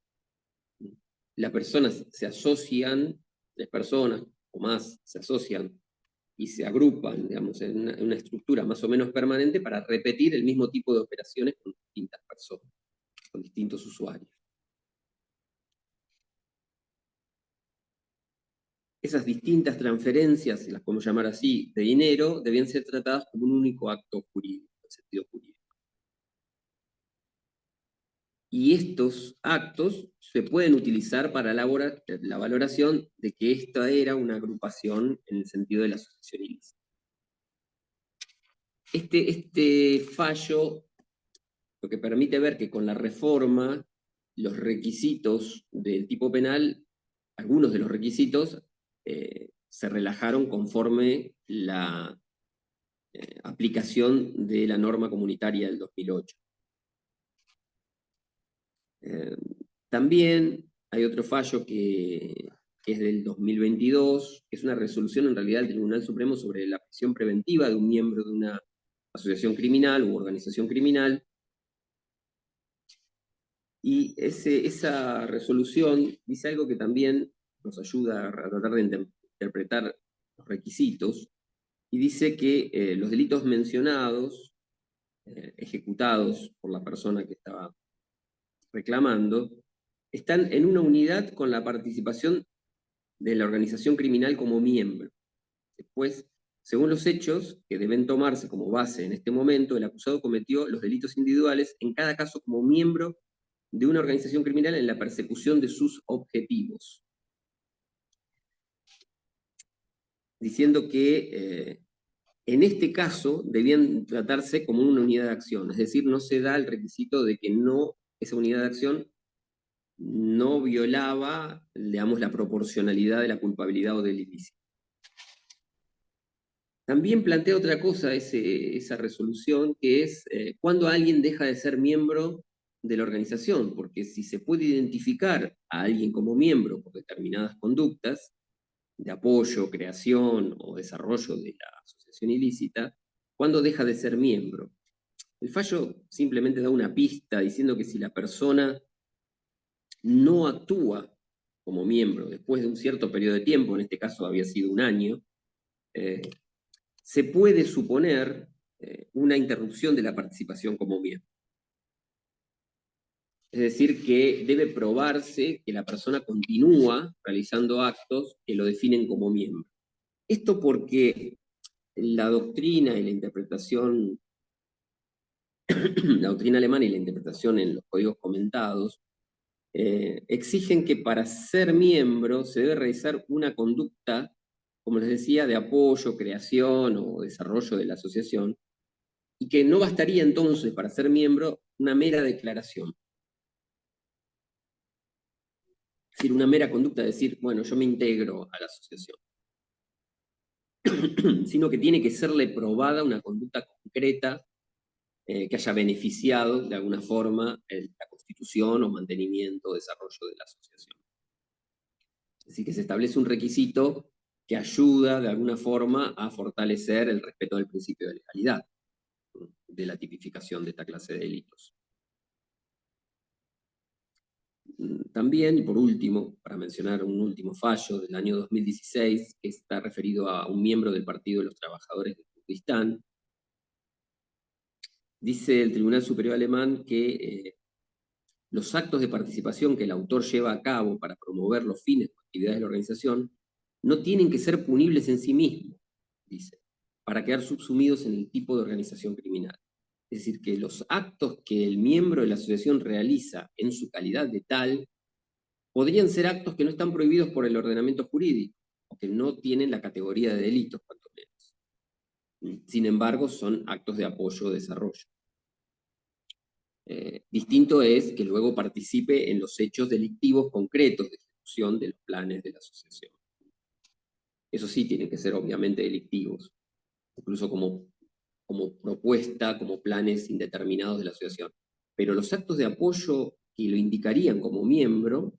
[SPEAKER 2] las personas se asocian, 3 personas o más se asocian y se agrupan, digamos, en una estructura más o menos permanente para repetir el mismo tipo de operaciones con distintas personas, con distintos usuarios. Esas distintas transferencias, si las podemos llamar así, de dinero, debían ser tratadas como un único acto jurídico, en sentido jurídico. Y estos actos se pueden utilizar para la valoración de que esta era una agrupación en el sentido de la asociación ilícita. Este fallo lo que permite ver que con la reforma los requisitos del tipo penal, algunos de los requisitos, se relajaron conforme la aplicación de la norma comunitaria del 2008. También hay otro fallo que es del 2022, que es una resolución en realidad del Tribunal Supremo sobre la prisión preventiva de un miembro de una asociación criminal u organización criminal. Y esa resolución dice algo que también nos ayuda a tratar de interpretar los requisitos, y dice que los delitos mencionados, ejecutados por la persona que estaba reclamando, están en una unidad con la participación de la organización criminal como miembro. Después, según los hechos que deben tomarse como base en este momento, el acusado cometió los delitos individuales, en cada caso como miembro de una organización criminal en la persecución de sus objetivos. Diciendo que en este caso debían tratarse como una unidad de acción, es decir, no se da el requisito de que esa unidad de acción no violaba, digamos, la proporcionalidad de la culpabilidad o del ilícito. También plantea otra cosa esa resolución, que es cuando alguien deja de ser miembro de la organización, porque si se puede identificar a alguien como miembro por determinadas conductas de apoyo, creación o desarrollo de la asociación ilícita, ¿cuándo deja de ser miembro? El fallo simplemente da una pista diciendo que si la persona no actúa como miembro después de un cierto periodo de tiempo, en este caso había sido un año, se puede suponer una interrupción de la participación como miembro. Es decir, que debe probarse que la persona continúa realizando actos que lo definen como miembro. Esto porque la doctrina y la interpretación, la doctrina alemana y la interpretación en los códigos comentados, exigen que para ser miembro se debe realizar una conducta, como les decía, de apoyo, creación o desarrollo de la asociación, y que no bastaría entonces para ser miembro una mera declaración. Es decir, una mera conducta de decir, bueno, yo me integro a la asociación. Sino que tiene que serle probada una conducta concreta que haya beneficiado de alguna forma la constitución o mantenimiento o desarrollo de la asociación. Es decir, que se establece un requisito que ayuda de alguna forma a fortalecer el respeto del principio de legalidad de la tipificación de esta clase de delitos. También, y por último, para mencionar un último fallo del año 2016, que está referido a un miembro del Partido de los Trabajadores de Kurdistán, dice el Tribunal Superior Alemán que los actos de participación que el autor lleva a cabo para promover los fines o actividades de la organización no tienen que ser punibles en sí mismos, dice, para quedar subsumidos en el tipo de organización criminal. Es decir, que los actos que el miembro de la asociación realiza en su calidad de tal podrían ser actos que no están prohibidos por el ordenamiento jurídico, o que no tienen la categoría de delitos, cuanto menos. Sin embargo, son actos de apoyo o desarrollo. Distinto es que luego participe en los hechos delictivos concretos de ejecución de los planes de la asociación. Eso sí, tienen que ser obviamente delictivos, incluso como propuesta, como planes indeterminados de la asociación. Pero los actos de apoyo que lo indicarían como miembro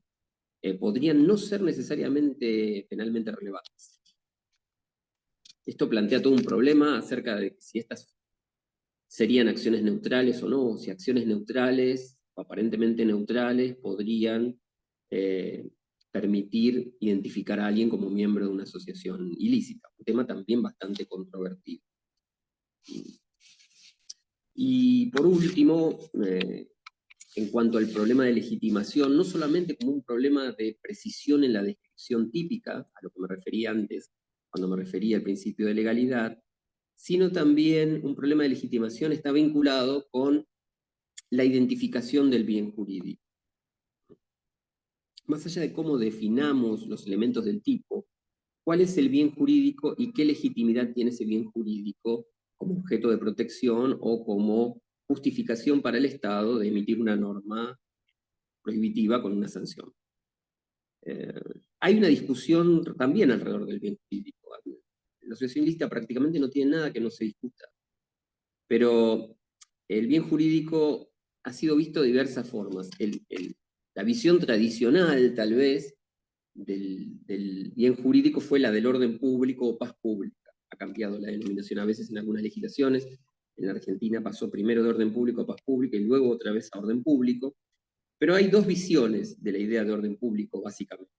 [SPEAKER 2] podrían no ser necesariamente penalmente relevantes. Esto plantea todo un problema acerca de si estas serían acciones neutrales o no, si acciones neutrales, o aparentemente neutrales, podrían permitir identificar a alguien como miembro de una asociación ilícita, un tema también bastante controvertido. Y por último, en cuanto al problema de legitimación, no solamente como un problema de precisión en la descripción típica, a lo que me refería antes, cuando me refería al principio de legalidad, sino también un problema de legitimación está vinculado con la identificación del bien jurídico. Más allá de cómo definamos los elementos del tipo, ¿cuál es el bien jurídico y qué legitimidad tiene ese bien jurídico como objeto de protección o como justificación para el Estado de emitir una norma prohibitiva con una sanción? Hay una discusión también alrededor del bien jurídico. La asociación ilícita prácticamente no tiene nada que no se discuta, pero el bien jurídico ha sido visto de diversas formas. La visión tradicional, tal vez, del bien jurídico fue la del orden público o paz pública. Ha cambiado la denominación a veces en algunas legislaciones. En la Argentina pasó primero de orden público a paz pública y luego otra vez a orden público. Pero hay dos visiones de la idea de orden público, básicamente.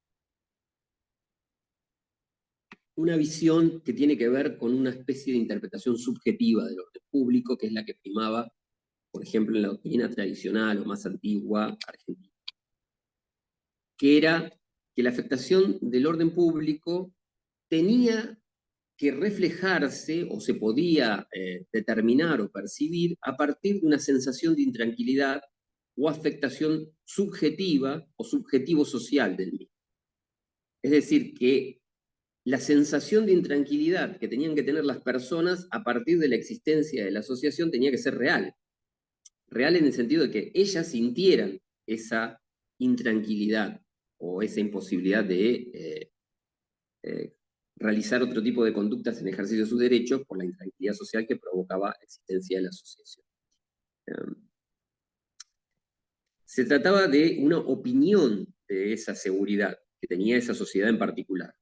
[SPEAKER 2] Una visión que tiene que ver con una especie de interpretación subjetiva del orden público, que es la que primaba, por ejemplo, en la doctrina tradicional o más antigua argentina, que era que la afectación del orden público tenía que reflejarse o se podía determinar o percibir a partir de una sensación de intranquilidad o afectación subjetiva o subjetivo social del mismo. Es decir, que la sensación de intranquilidad que tenían que tener las personas a partir de la existencia de la asociación tenía que ser real. Real en el sentido de que ellas sintieran esa intranquilidad o esa imposibilidad de realizar otro tipo de conductas en ejercicio de sus derechos por la intranquilidad social que provocaba la existencia de la asociación. Se trataba de una opinión de esa seguridad que tenía esa sociedad en particular.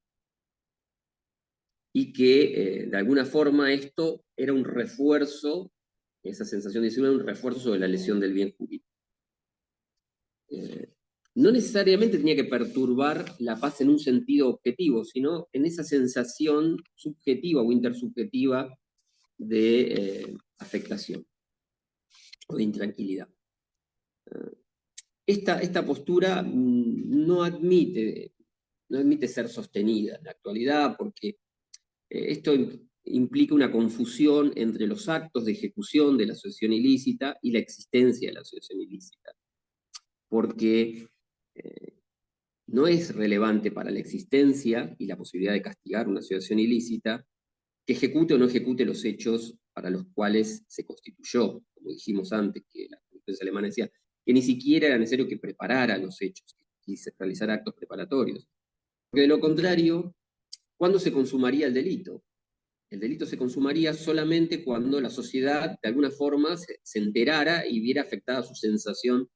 [SPEAKER 2] Y que de alguna forma esto era un refuerzo, esa sensación de seguridad, un refuerzo sobre la lesión del bien jurídico. No necesariamente tenía que perturbar la paz en un sentido objetivo, sino en esa sensación subjetiva o intersubjetiva de afectación o de intranquilidad. Esta postura no admite ser sostenida en la actualidad porque esto implica una confusión entre los actos de ejecución de la asociación ilícita y la existencia de la asociación ilícita. Porque no es relevante para la existencia y la posibilidad de castigar una asociación ilícita que ejecute o no ejecute los hechos para los cuales se constituyó. Como dijimos antes, que la jurisprudencia alemana decía que ni siquiera era necesario que preparara los hechos, que realizara actos preparatorios. Porque de lo contrario, ¿cuándo se consumaría el delito? El delito se consumaría solamente cuando la sociedad de alguna forma se enterara y viera afectada su sensación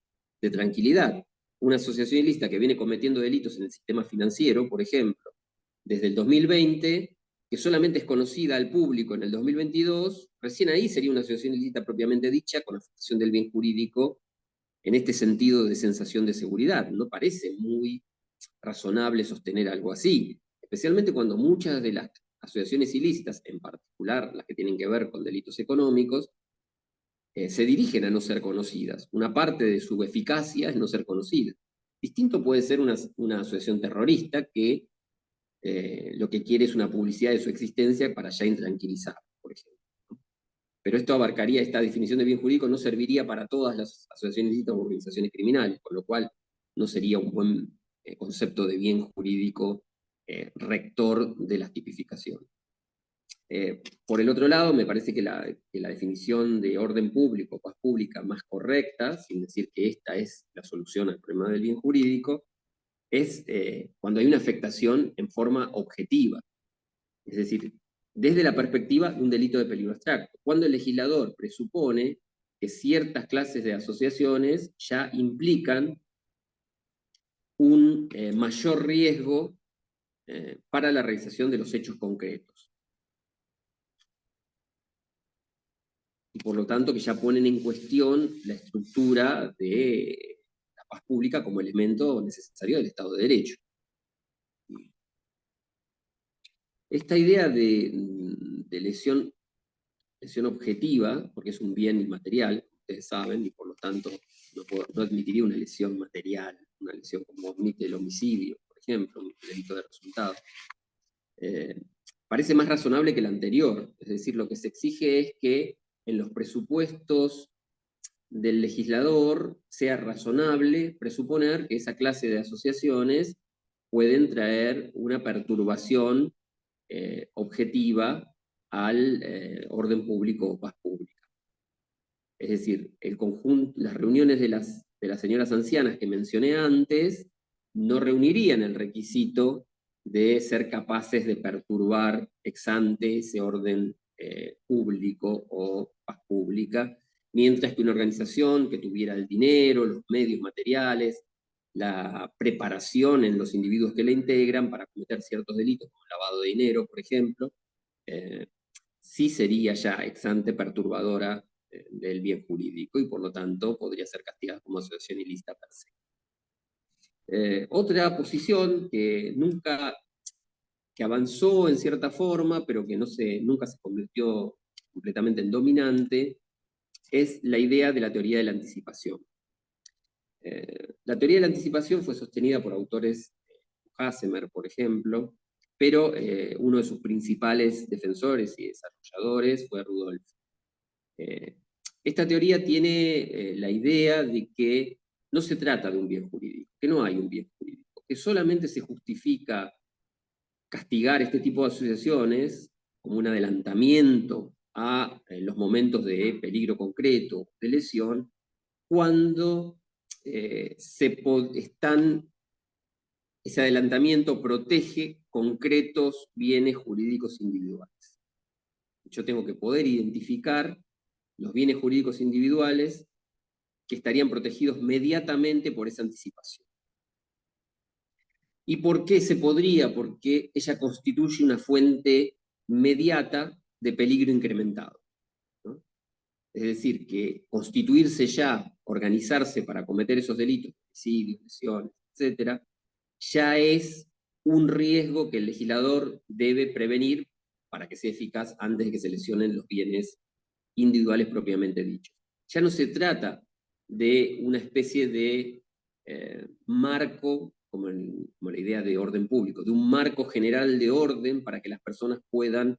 [SPEAKER 2] de tranquilidad. Una asociación ilícita que viene cometiendo delitos en el sistema financiero, por ejemplo, desde el 2020, que solamente es conocida al público en el 2022, recién ahí sería una asociación ilícita propiamente dicha con afectación del bien jurídico en este sentido de sensación de seguridad. No parece muy razonable sostener algo así, especialmente cuando muchas de las asociaciones ilícitas, en particular las que tienen que ver con delitos económicos, se dirigen a no ser conocidas. Una parte de su eficacia es no ser conocida. Distinto puede ser una asociación terrorista que lo que quiere es una publicidad de su existencia para ya intranquilizar, por ejemplo. Pero esto abarcaría, esta definición de bien jurídico no serviría para todas las asociaciones ilícitas o organizaciones criminales, con lo cual no sería un buen concepto de bien jurídico rector de las tipificaciones. Por el otro lado, me parece que la definición de orden público, paz pública más correcta, sin decir que esta es la solución al problema del bien jurídico, es cuando hay una afectación en forma objetiva, es decir, desde la perspectiva de un delito de peligro abstracto, cuando el legislador presupone que ciertas clases de asociaciones ya implican un mayor riesgo para la realización de los hechos concretos. Y por lo tanto que ya ponen en cuestión la estructura de la paz pública como elemento necesario del Estado de Derecho. Esta idea de lesión objetiva, porque es un bien inmaterial, ustedes saben, y por lo tanto no admitiría una lesión material, una lesión como admite el homicidio, por ejemplo, un delito de resultado. Parece más razonable que el anterior, es decir, lo que se exige es que en los presupuestos del legislador sea razonable presuponer que esa clase de asociaciones pueden traer una perturbación objetiva al orden público o paz pública. Es decir, las reuniones de las señoras ancianas que mencioné antes no reunirían el requisito de ser capaces de perturbar ex ante ese orden público o paz pública, mientras que una organización que tuviera el dinero, los medios materiales, la preparación en los individuos que la integran para cometer ciertos delitos, como lavado de dinero, por ejemplo, sí sería ya ex ante perturbadora del bien jurídico y por lo tanto podría ser castigada como asociación ilícita per se. Otra posición que avanzó en cierta forma, pero que nunca se convirtió completamente en dominante, es la idea de la teoría de la anticipación. La teoría de la anticipación fue sostenida por autores, Hassemer, por ejemplo, pero uno de sus principales defensores y desarrolladores fue Rudolf. Esta teoría tiene la idea de que no se trata de un bien jurídico, que no hay un bien jurídico, que solamente se justifica castigar este tipo de asociaciones como un adelantamiento a los momentos de peligro concreto, de lesión, cuando ese adelantamiento protege concretos bienes jurídicos individuales. Yo tengo que poder identificar los bienes jurídicos individuales que estarían protegidos mediatamente por esa anticipación. ¿Y por qué se podría? Porque ella constituye una fuente mediata de peligro incrementado, ¿no? Es decir, que constituirse ya, organizarse para cometer esos delitos, homicidios, lesiones, etc., ya es un riesgo que el legislador debe prevenir para que sea eficaz antes de que se lesionen los bienes individuales propiamente dichos. Ya no se trata de una especie de marco, como la idea de orden público, de un marco general de orden para que las personas puedan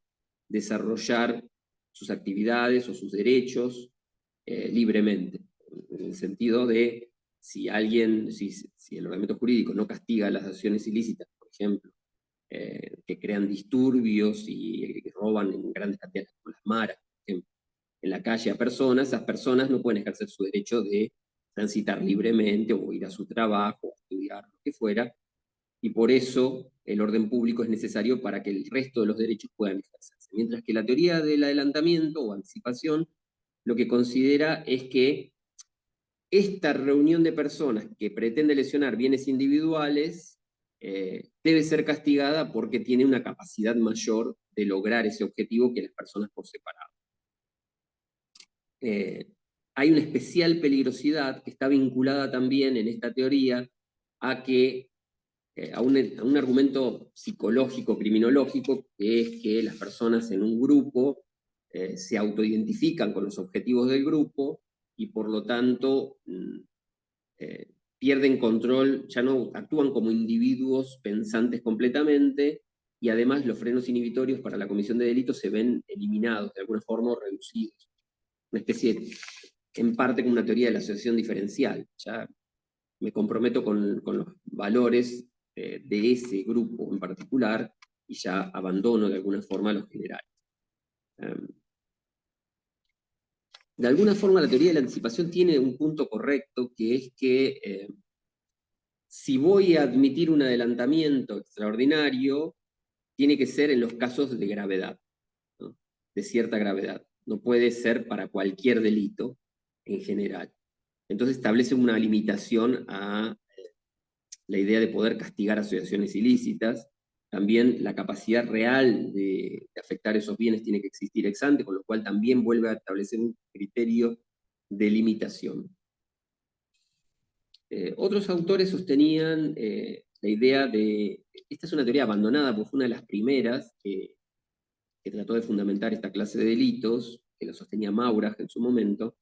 [SPEAKER 2] desarrollar sus actividades o sus derechos libremente, en el sentido de si el ordenamiento jurídico no castiga las acciones ilícitas, por ejemplo, que crean disturbios y que roban en grandes cantidades, como las maras, por ejemplo, en la calle a personas, esas personas no pueden ejercer su derecho de transitar libremente o ir a su trabajo, estudiar, lo que fuera, y por eso el orden público es necesario para que el resto de los derechos puedan ejercerse. Mientras que la teoría del adelantamiento o anticipación lo que considera es que esta reunión de personas que pretende lesionar bienes individuales debe ser castigada porque tiene una capacidad mayor de lograr ese objetivo que las personas por separado. Hay una especial peligrosidad que está vinculada también en esta teoría a un argumento psicológico, criminológico, que es que las personas en un grupo se autoidentifican con los objetivos del grupo y por lo tanto pierden control, ya no actúan como individuos pensantes completamente, y además los frenos inhibitorios para la comisión de delitos se ven eliminados, de alguna forma o reducidos. Una especie, en parte, como una teoría de la asociación diferencial. Ya me comprometo con los valores de ese grupo en particular y ya abandono de alguna forma los generales. De alguna forma la teoría de la anticipación tiene un punto correcto, que es que si voy a admitir un adelantamiento extraordinario, tiene que ser en los casos de gravedad, ¿no? De cierta gravedad. No puede ser para cualquier delito en general. Entonces establece una limitación a la idea de poder castigar asociaciones ilícitas. También la capacidad real de afectar esos bienes tiene que existir ex ante, con lo cual también vuelve a establecer un criterio de limitación. Otros autores sostenían la idea de esta es una teoría abandonada, porque fue una de las primeras que trató de fundamentar esta clase de delitos, que lo sostenía Maurach en su momento,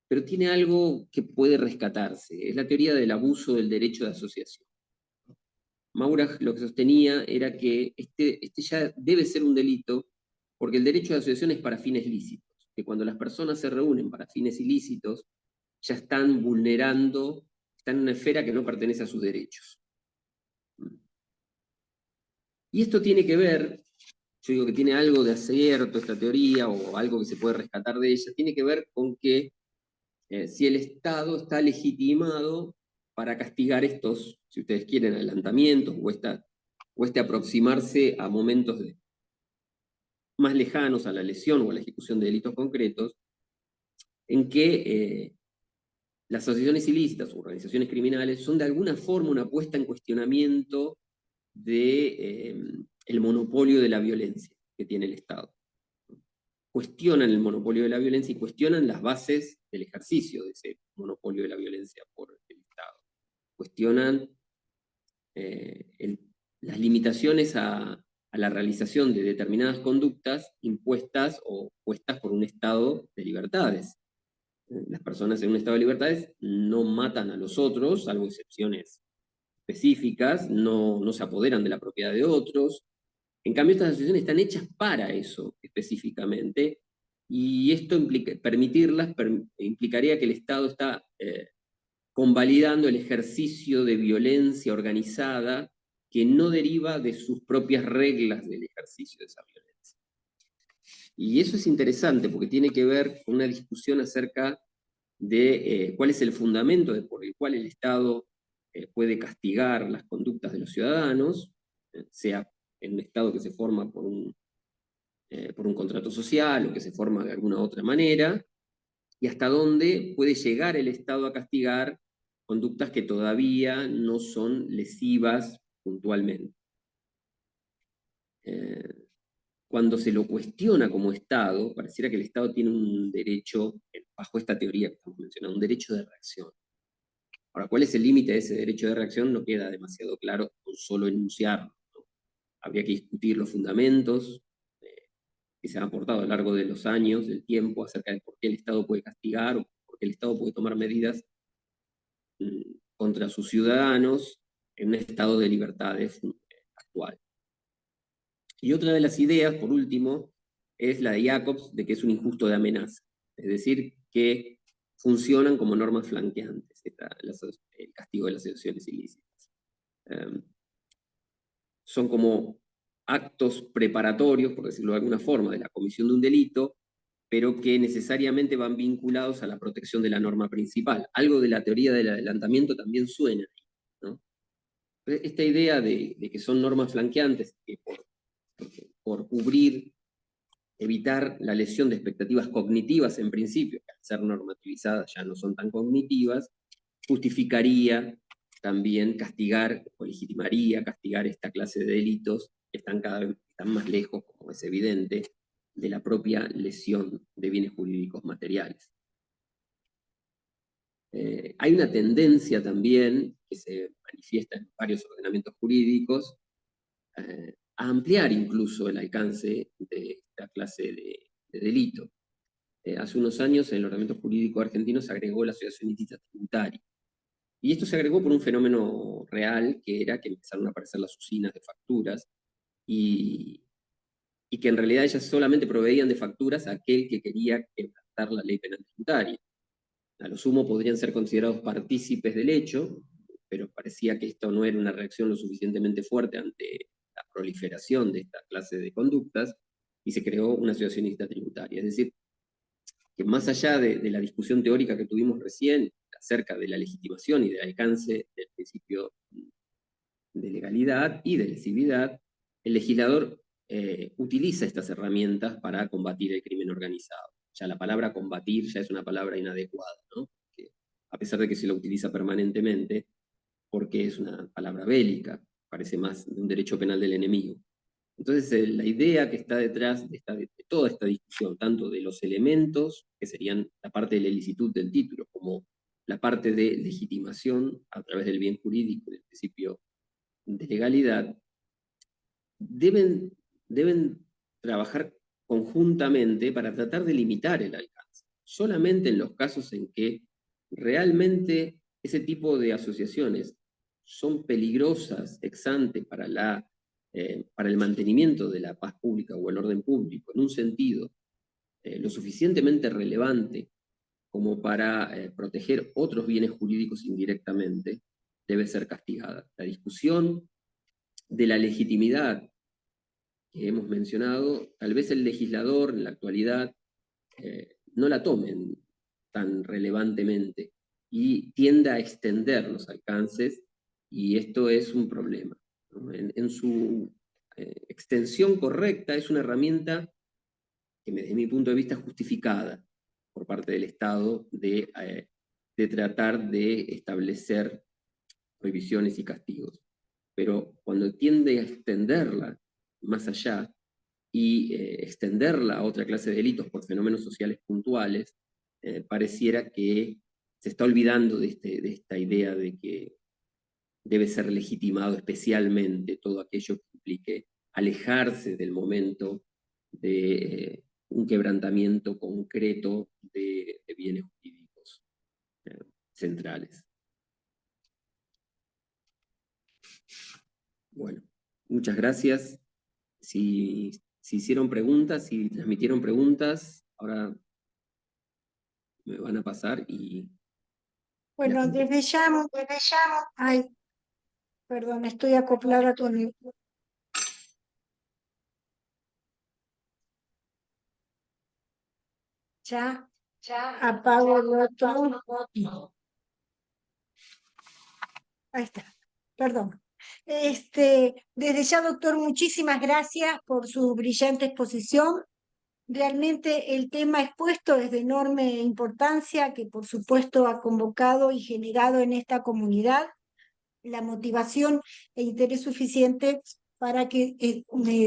[SPEAKER 2] pero tiene algo que puede rescatarse, es la teoría del abuso del derecho de asociación. Maurach lo que sostenía era que este ya debe ser un delito, porque el derecho de asociación es para fines lícitos, que cuando las personas se reúnen para fines ilícitos, ya están vulnerando, están en una esfera que no pertenece a sus derechos. Y esto tiene que ver, yo digo que tiene algo de acierto esta teoría, o algo que se puede rescatar de ella, tiene que ver con que si el Estado está legitimado para castigar estos, si ustedes quieren, adelantamientos, o este aproximarse a momentos más lejanos a la lesión o a la ejecución de delitos concretos, en que las asociaciones ilícitas o organizaciones criminales son de alguna forma una puesta en cuestionamiento del monopolio de la violencia que tiene el Estado. Cuestionan el monopolio de la violencia y cuestionan las bases del ejercicio de ese monopolio de la violencia por el Estado. Cuestionan las limitaciones a la realización de determinadas conductas impuestas o puestas por un estado de libertades. Las personas en un estado de libertades no matan a los otros, salvo excepciones específicas, no se apoderan de la propiedad de otros. En cambio, estas asociaciones están hechas para eso específicamente, y esto permitirlas implicaría que el Estado está convalidando el ejercicio de violencia organizada que no deriva de sus propias reglas del ejercicio de esa violencia. Y eso es interesante porque tiene que ver con una discusión acerca de cuál es el fundamento por el cual el Estado puede castigar las conductas de los ciudadanos, sea en un Estado que se forma por un contrato social o que se forma de alguna otra manera, y hasta dónde puede llegar el Estado a castigar conductas que todavía no son lesivas puntualmente. Cuando se lo cuestiona como Estado, pareciera que el Estado tiene un derecho, bajo esta teoría que estamos mencionando, un derecho de reacción. Ahora, ¿cuál es el límite de ese derecho de reacción? No queda demasiado claro con solo enunciarlo, ¿no? Habría que discutir los fundamentos que se han aportado a lo largo de los años, del tiempo, acerca de por qué el Estado puede castigar o por qué el Estado puede tomar medidas contra sus ciudadanos en un estado de libertades actual. Y otra de las ideas, por último, es la de Jacobs, de que es un injusto de amenaza, es decir, que funcionan como normas flanqueantes, el castigo de las asociaciones ilícitas. Son como actos preparatorios, por decirlo de alguna forma, de la comisión de un delito, pero que necesariamente van vinculados a la protección de la norma principal. Algo de la teoría del adelantamiento también suena ahí, ¿no? Esta idea de que son normas flanqueantes, que por cubrir, evitar la lesión de expectativas cognitivas en principio, que al ser normativizadas ya no son tan cognitivas, justificaría también castigar o legitimaría castigar esta clase de delitos que están cada vez más lejos, como es evidente, de la propia lesión de bienes jurídicos materiales. Hay una tendencia también que se manifiesta en varios ordenamientos jurídicos a ampliar incluso el alcance de esta clase de delito. Hace unos años en el ordenamiento jurídico argentino se agregó la asociación ilícita tributaria. Y esto se agregó por un fenómeno real, que era que empezaron a aparecer las usinas de facturas, y que en realidad ellas solamente proveían de facturas a aquel que quería quebrantar la ley penal tributaria. A lo sumo podrían ser considerados partícipes del hecho, pero parecía que esto no era una reacción lo suficientemente fuerte ante la proliferación de esta clase de conductas, y se creó una asociación ilícita tributaria. Es decir, que más allá de la discusión teórica que tuvimos recién acerca de la legitimación y del alcance del principio de legalidad y de lesividad, el legislador utiliza estas herramientas para combatir el crimen organizado. Ya la palabra combatir ya es una palabra inadecuada, ¿no? Que, a pesar de que se la utiliza permanentemente, porque es una palabra bélica, parece más de un derecho penal del enemigo. Entonces, la idea que está detrás de toda esta discusión, tanto de los elementos, que serían la parte de la ilicitud del título, como la parte de legitimación a través del bien jurídico, del principio de legalidad deben trabajar conjuntamente para tratar de limitar el alcance. Solamente en los casos en que realmente ese tipo de asociaciones son peligrosas ex ante para el mantenimiento de la paz pública o el orden público, en un sentido lo suficientemente relevante como para proteger otros bienes jurídicos indirectamente, debe ser castigada. La discusión de la legitimidad que hemos mencionado, tal vez el legislador en la actualidad no la tomen tan relevantemente y tienda a extender los alcances, y esto es un problema, ¿no? En su extensión correcta es una herramienta que desde mi punto de vista es justificada por parte del Estado de tratar de establecer prohibiciones y castigos. Pero cuando tiende a extenderla más allá y extenderla a otra clase de delitos por fenómenos sociales puntuales, pareciera que se está olvidando de esta idea de que debe ser legitimado especialmente todo aquello que implique alejarse del momento de un quebrantamiento concreto de bienes jurídicos centrales. Bueno, muchas gracias. Si hicieron preguntas, si transmitieron preguntas, ahora me van a pasar y...
[SPEAKER 1] Bueno, desde ya, ay, perdón, estoy acoplada con el... Ya apago el otro. Ahí está, perdón. Desde ya, doctor, muchísimas gracias por su brillante exposición. Realmente el tema expuesto es de enorme importancia, que por supuesto ha convocado y generado en esta comunidad la motivación e interés suficiente para que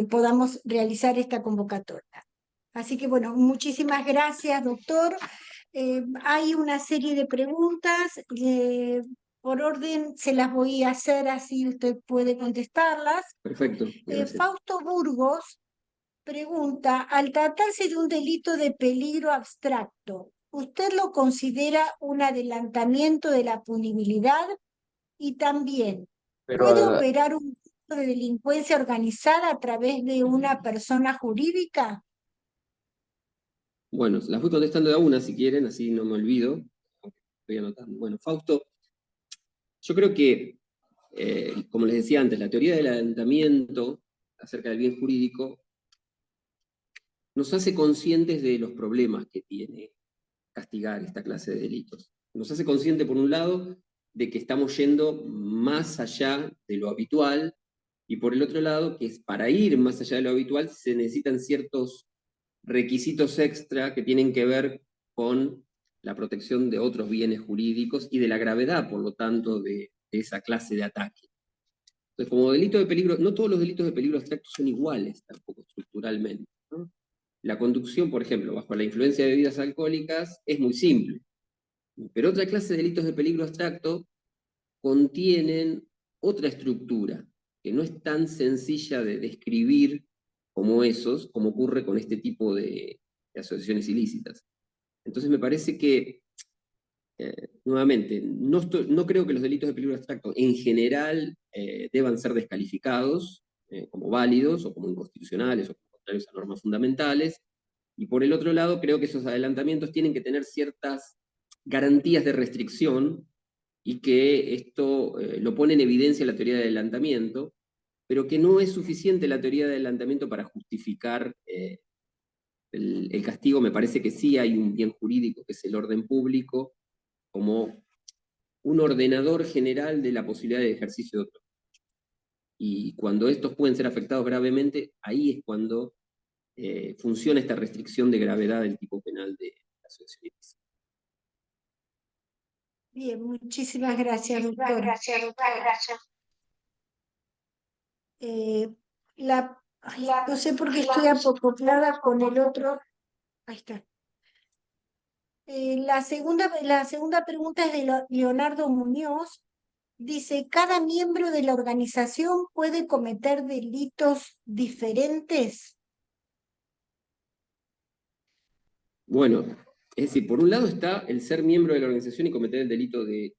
[SPEAKER 1] podamos realizar esta convocatoria. Así que bueno, muchísimas gracias, doctor. Hay una serie de preguntas, por orden se las voy a hacer, así usted puede contestarlas.
[SPEAKER 2] Perfecto, gracias.
[SPEAKER 1] Fausto Burgos pregunta, al tratarse de un delito de peligro abstracto, ¿usted lo considera un adelantamiento de la punibilidad? Y también, ¿puede operar un grupo de delincuencia organizada a través de una persona jurídica?
[SPEAKER 2] Bueno, las voy contestando de a una si quieren, así no me olvido. Estoy anotando. Bueno, Fausto, yo creo que, como les decía antes, la teoría del adelantamiento acerca del bien jurídico nos hace conscientes de los problemas que tiene castigar esta clase de delitos. Nos hace consciente, por un lado, de que estamos yendo más allá de lo habitual, y por el otro lado, que para ir más allá de lo habitual se necesitan ciertos requisitos extra que tienen que ver con la protección de otros bienes jurídicos y de la gravedad, por lo tanto, de esa clase de ataque. Entonces, como delito de peligro, no todos los delitos de peligro abstracto son iguales tampoco estructuralmente, ¿no? La conducción, por ejemplo, bajo la influencia de bebidas alcohólicas es muy simple, pero otra clase de delitos de peligro abstracto contienen otra estructura que no es tan sencilla de describir como esos, como ocurre con este tipo de asociaciones ilícitas. Entonces me parece que, nuevamente, no creo que los delitos de peligro abstracto en general deban ser descalificados como válidos o como inconstitucionales o como contrarios a normas fundamentales, y por el otro lado creo que esos adelantamientos tienen que tener ciertas garantías de restricción, y que esto lo pone en evidencia la teoría del adelantamiento, pero que no es suficiente la teoría del adelantamiento para justificar el castigo. Me parece que sí hay un bien jurídico, que es el orden público, como un ordenador general de la posibilidad de ejercicio de otro. Y cuando estos pueden ser afectados gravemente, ahí es cuando funciona esta restricción de gravedad del tipo penal de la asociación ilícita.
[SPEAKER 1] Bien, muchísimas gracias, doctor. No sé por qué estoy acoplada con el otro. Ahí está. La segunda pregunta es de Leonardo Muñoz. dice, ¿cada miembro de la organización puede cometer delitos diferentes?
[SPEAKER 2] Bueno, es decir, por un lado está el ser miembro de la organización y cometer el delito de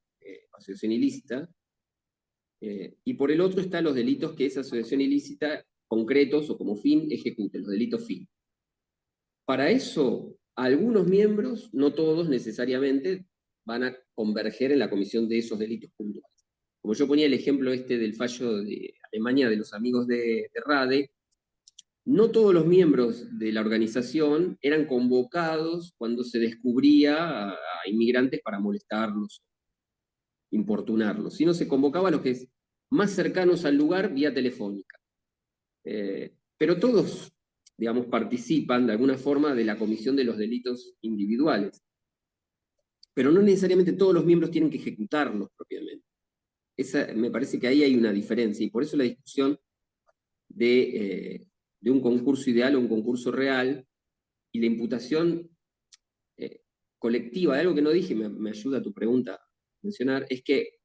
[SPEAKER 2] asociación ilícita, y por el otro están los delitos que esa asociación ilícita, concretos o como fin, ejecute, los delitos fin. Para eso, algunos miembros, no todos necesariamente, van a converger en la comisión de esos delitos puntuales. Como yo ponía el ejemplo este del fallo de Alemania de los amigos de Rade, no todos los miembros de la organización eran convocados cuando se descubría a inmigrantes para molestarlos, importunarlos, sino se convocaba a los que es más cercanos al lugar vía telefónica. Pero todos, digamos, participan de alguna forma de la comisión de los delitos individuales. Pero no necesariamente todos los miembros tienen que ejecutarlos propiamente. Me parece que ahí hay una diferencia, y por eso la discusión de un concurso ideal o un concurso real, y la imputación colectiva, algo que no dije, me ayuda tu pregunta a mencionar, es que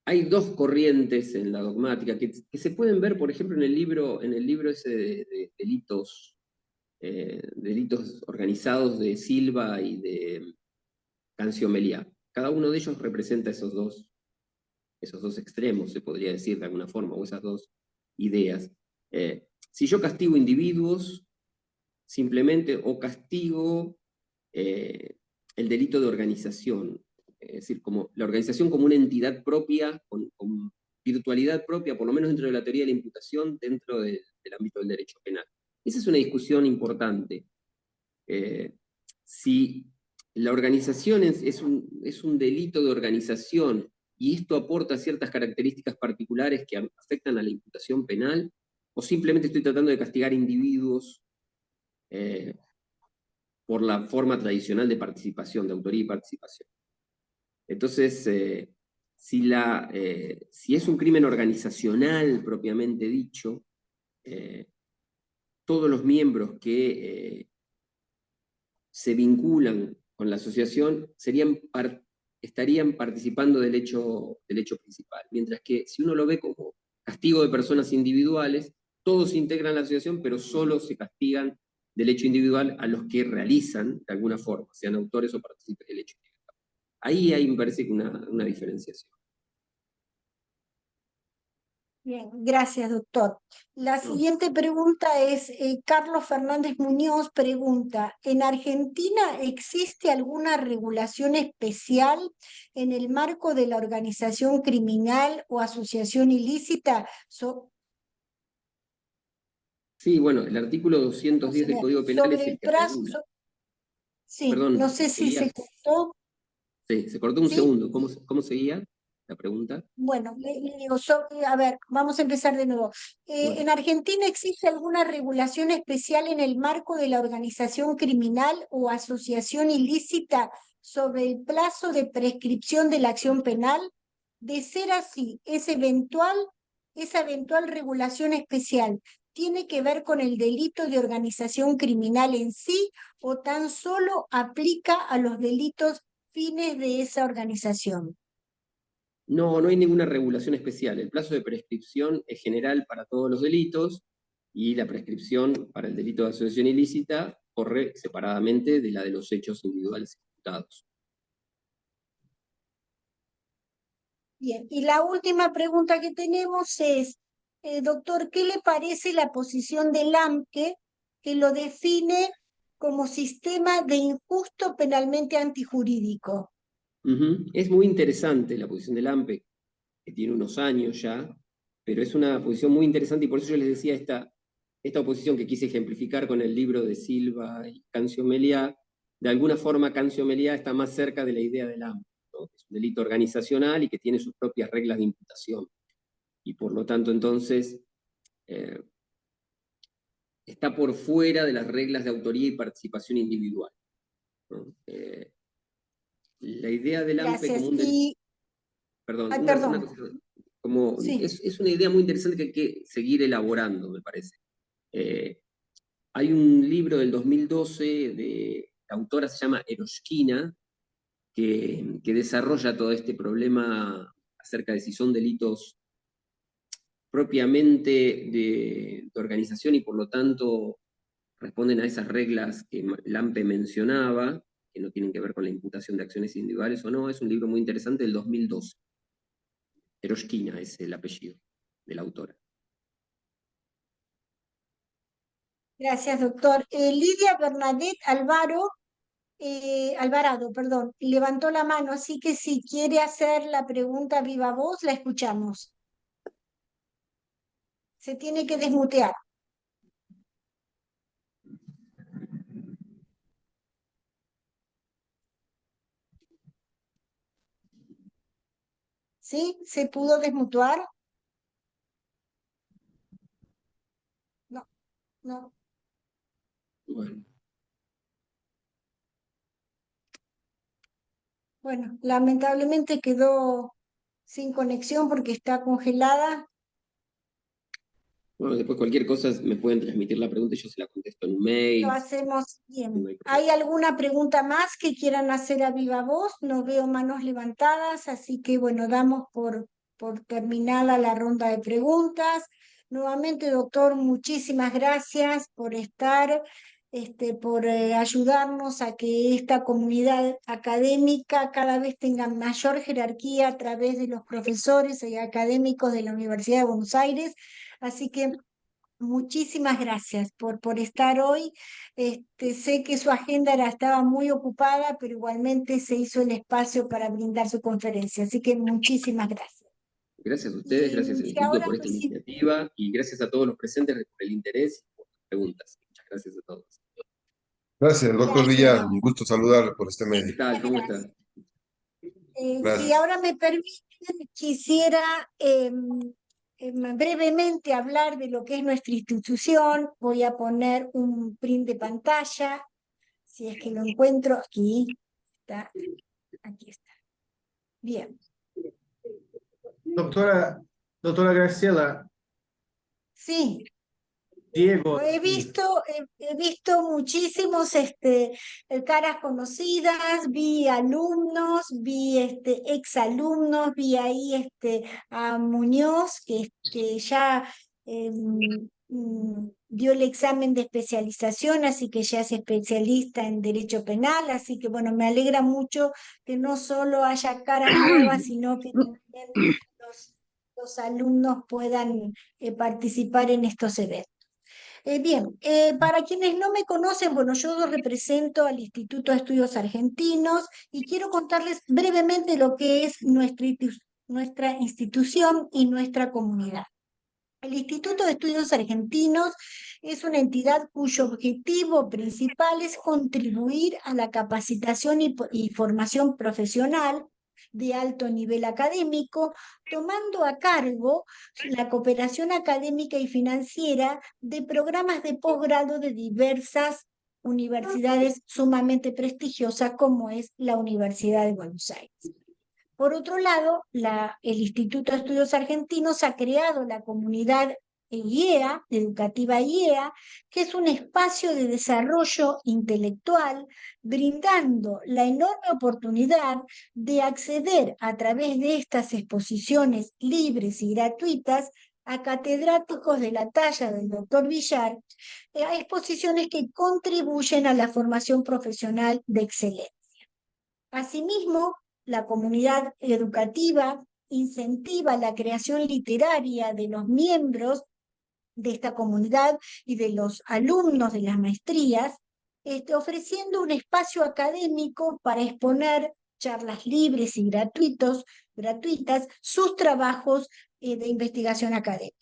[SPEAKER 2] hay dos corrientes en la dogmática que se pueden ver, por ejemplo, en el libro ese de delitos organizados de Silva y de Cancio Meliá. Cada uno de ellos representa esos dos extremos, se podría decir de alguna forma, o esas dos ideas. Si yo castigo individuos, simplemente, o castigo el delito de organización, es decir, como la organización como una entidad propia, con virtualidad propia, por lo menos dentro de la teoría de la imputación, dentro del ámbito del derecho penal. Esa es una discusión importante. Si la organización es un delito de organización y esto aporta ciertas características particulares que afectan a la imputación penal, o simplemente estoy tratando de castigar individuos por la forma tradicional de participación, de autoría y participación. Entonces, si es un crimen organizacional propiamente dicho, todos los miembros que se vinculan con la asociación estarían participando del hecho principal. Mientras que si uno lo ve como castigo de personas individuales, todos se integran a la asociación, pero solo se castigan del hecho individual a los que realizan de alguna forma, sean autores o partícipes del hecho individual. Ahí me parece que una diferenciación.
[SPEAKER 1] Bien, gracias, doctor. La
[SPEAKER 2] No.
[SPEAKER 1] siguiente pregunta es, Carlos Fernández Muñoz pregunta, ¿en Argentina existe alguna regulación especial en el marco de la organización criminal o asociación ilícita?
[SPEAKER 2] Sí, bueno, el artículo 210 del Código Penal
[SPEAKER 1] Sobre
[SPEAKER 2] es el
[SPEAKER 1] el
[SPEAKER 2] que
[SPEAKER 1] plazo,
[SPEAKER 2] regula.
[SPEAKER 1] sí, no
[SPEAKER 2] Perdón,
[SPEAKER 1] sé si se
[SPEAKER 2] seguías.
[SPEAKER 1] cortó,
[SPEAKER 2] Sí, se cortó un
[SPEAKER 1] ¿sí?
[SPEAKER 2] segundo. ¿Cómo seguía la pregunta?
[SPEAKER 1] Bueno, le digo, a ver, vamos a empezar de nuevo.
[SPEAKER 2] Bueno.
[SPEAKER 1] ¿En Argentina existe alguna regulación especial en el marco de la organización criminal o asociación ilícita sobre el plazo de prescripción de la acción penal? De ser así, esa eventual regulación especial tiene que ver con el delito de organización criminal en sí o tan solo aplica a los delitos fines de esa organización.
[SPEAKER 2] No, no hay ninguna regulación especial. El plazo de prescripción es general para todos los delitos y la prescripción para el delito de asociación ilícita corre separadamente de la de los hechos individuales ejecutados.
[SPEAKER 1] Bien, y la última pregunta que tenemos es, doctor, ¿qué le parece la posición del AMPE que lo define como sistema de injusto penalmente antijurídico?
[SPEAKER 2] Es muy interesante la posición del AMPE, que tiene unos años ya, pero es una posición muy interesante y por eso yo les decía esta oposición que quise ejemplificar con el libro de Silva y Cancio Meliá. De alguna forma Cancio Meliá está más cerca de la idea del AMPE, ¿no? Que es un delito organizacional y que tiene sus propias reglas de imputación. Y por lo tanto entonces está por fuera de las reglas de autoría y participación individual, ¿no? La idea del AMPE
[SPEAKER 1] Gracias.
[SPEAKER 2] como un delito... Perdón,
[SPEAKER 1] Ay,
[SPEAKER 2] una
[SPEAKER 1] perdón,
[SPEAKER 2] cosa, como,
[SPEAKER 1] sí.
[SPEAKER 2] es una idea muy interesante que hay que seguir elaborando, me parece. Hay un libro del 2012 la autora se llama Eroshkina, que desarrolla todo este problema acerca de si son delitos propiamente de organización y por lo tanto responden a esas reglas que Lampe mencionaba, que no tienen que ver con la imputación de acciones individuales o no. Es un libro muy interesante del 2012. Eroshkina es el apellido de la autora.
[SPEAKER 1] Gracias, doctor. Lidia Bernadette Alvarado, perdón, levantó la mano, así que si quiere hacer la pregunta viva voz, la escuchamos. Se tiene que desmutear. ¿Sí? ¿Se pudo desmutear? No, no.
[SPEAKER 2] Bueno.
[SPEAKER 1] Bueno, lamentablemente quedó sin conexión porque está congelada.
[SPEAKER 2] Bueno, después cualquier cosa me pueden transmitir la pregunta y yo se la contesto en un mail.
[SPEAKER 1] Lo hacemos bien.
[SPEAKER 2] No hay problema.
[SPEAKER 1] ¿Hay alguna pregunta más que quieran hacer a viva voz? No veo manos levantadas, así que bueno, damos por terminada la ronda de preguntas. Nuevamente, doctor, muchísimas gracias por estar, por ayudarnos a que esta comunidad académica cada vez tenga mayor jerarquía a través de los profesores y académicos de la Universidad de Buenos Aires. Así que muchísimas gracias por estar hoy. Sé que su agenda estaba muy ocupada, pero igualmente se hizo el espacio para brindar su conferencia. Así que muchísimas gracias.
[SPEAKER 2] Gracias a ustedes, gracias al
[SPEAKER 1] Y
[SPEAKER 2] Instituto
[SPEAKER 1] ahora,
[SPEAKER 2] por esta
[SPEAKER 1] sí,
[SPEAKER 2] iniciativa y gracias a todos los presentes por el interés y por las preguntas. Muchas gracias a todos.
[SPEAKER 3] Gracias, doctor Villa.
[SPEAKER 1] gracias.
[SPEAKER 3] Un gusto saludarle por este medio.
[SPEAKER 2] ¿Qué tal? ¿Cómo está?
[SPEAKER 1] Gracias. Si
[SPEAKER 3] Gracias.
[SPEAKER 1] ahora me permiten, quisiera brevemente hablar de lo que es nuestra institución. Voy a poner un print de pantalla, si es que lo encuentro aquí. Está, aquí está. Bien.
[SPEAKER 4] Doctora Graciela,
[SPEAKER 1] Sí,
[SPEAKER 4] Diego,
[SPEAKER 1] he visto muchísimos caras conocidas, vi alumnos, vi exalumnos, vi ahí a Muñoz, que ya dio el examen de especialización, así que ya es especialista en Derecho Penal, así que bueno, me alegra mucho que no solo haya caras nuevas, sino que también los alumnos puedan participar en estos eventos. Bien, para quienes no me conocen, bueno, yo represento al Instituto de Estudios Argentinos y quiero contarles brevemente lo que es nuestra institución y nuestra comunidad. El Instituto de Estudios Argentinos es una entidad cuyo objetivo principal es contribuir a la capacitación y formación profesional de alto nivel académico, tomando a cargo la cooperación académica y financiera de programas de posgrado de diversas universidades sumamente prestigiosas como es la Universidad de Buenos Aires. Por otro lado, el Instituto de Estudios Argentinos ha creado la comunidad IEA, educativa IEA, que es un espacio de desarrollo intelectual, brindando la enorme oportunidad de acceder a través de estas exposiciones libres y gratuitas a catedráticos de la talla del doctor Villar, a exposiciones que contribuyen a la formación profesional de excelencia. Asimismo, la comunidad educativa incentiva la creación literaria de los miembros de esta comunidad y de los alumnos de las maestrías, ofreciendo un espacio académico para exponer charlas libres y gratuitas, sus trabajos de investigación académica.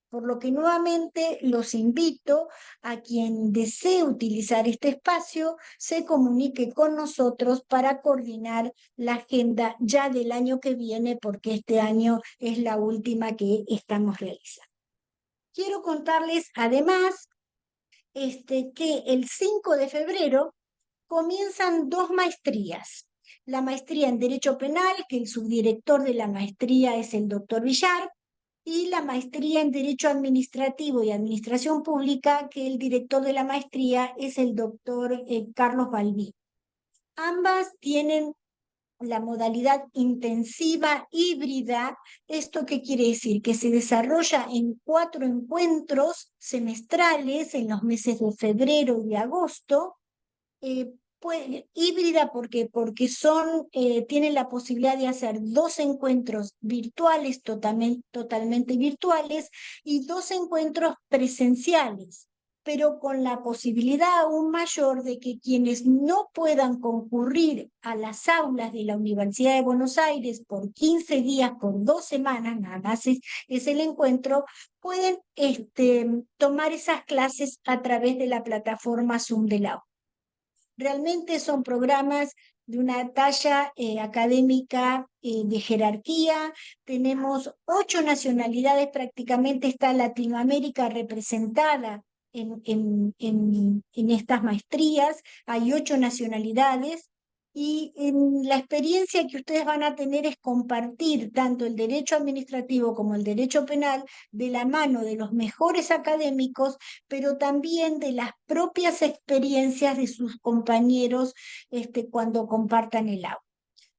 [SPEAKER 1] Por lo que nuevamente los invito a quien desee utilizar este espacio, se comunique con nosotros para coordinar la agenda ya del año que viene, porque este año es la última que estamos realizando. Quiero contarles además que el 5 de febrero comienzan 2 maestrías. La maestría en Derecho Penal, que el subdirector de la maestría es el doctor Villar, y la maestría en Derecho Administrativo y Administración Pública, que el director de la maestría es el doctor Carlos Balbí. Ambas tienen la modalidad intensiva híbrida. ¿Esto qué quiere decir? Que se desarrolla en 4 encuentros semestrales en los meses de febrero y de agosto. Híbrida porque tienen la posibilidad de hacer 2 encuentros virtuales, totalmente virtuales, y 2 encuentros presenciales, pero con la posibilidad aún mayor de que quienes no puedan concurrir a las aulas de la Universidad de Buenos Aires por 15 días, por 2 semanas, nada más es el encuentro, pueden tomar esas clases a través de la plataforma Zoom del aula. Realmente son programas de una talla académica de jerarquía. Tenemos 8 nacionalidades, prácticamente está Latinoamérica representada en estas maestrías. Hay 8 nacionalidades. Y la experiencia que ustedes van a tener es compartir tanto el derecho administrativo como el derecho penal de la mano de los mejores académicos, pero también de las propias experiencias de sus compañeros cuando compartan el aula.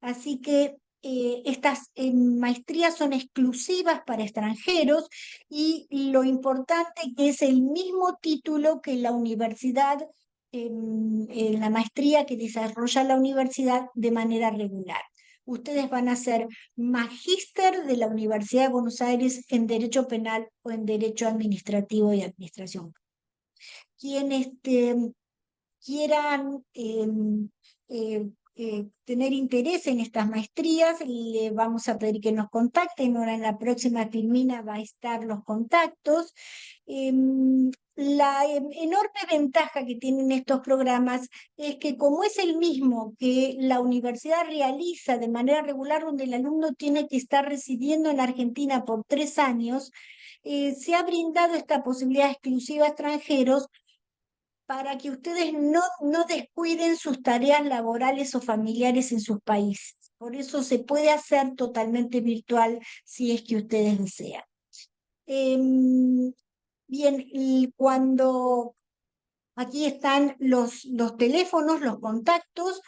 [SPEAKER 1] Así que estas maestrías son exclusivas para extranjeros, y lo importante que es el mismo título que la universidad, en la maestría que desarrolla la universidad de manera regular. Ustedes van a ser magíster de la Universidad de Buenos Aires en Derecho Penal o en Derecho Administrativo y Administración. Quienes quieran tener interés en estas maestrías, le vamos a pedir que nos contacten. Ahora en la próxima filmina va a estar los contactos. La enorme ventaja que tienen estos programas es que, como es el mismo que la universidad realiza de manera regular, donde el alumno tiene que estar residiendo en Argentina por 3 años, se ha brindado esta posibilidad exclusiva a extranjeros para que ustedes no descuiden sus tareas laborales o familiares en sus países. Por eso se puede hacer totalmente virtual si es que ustedes desean. Bien, y cuando aquí están los teléfonos, los contactos,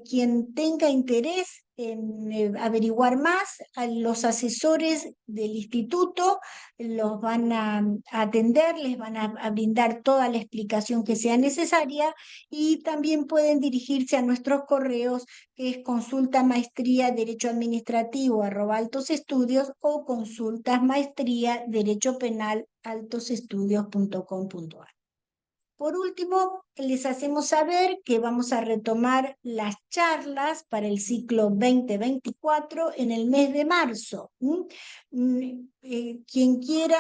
[SPEAKER 1] quien tenga interés en averiguar más, a los asesores del instituto los van a atender, les van a brindar toda la explicación que sea necesaria, y también pueden dirigirse a nuestros correos, que es consultamaestría-derecho-administrativo@altosestudios o consultasmaestría-derecho-penal-altosestudios.com.ar. Por último, les hacemos saber que vamos a retomar las charlas para el ciclo 2024 en el mes de marzo. Quien quiera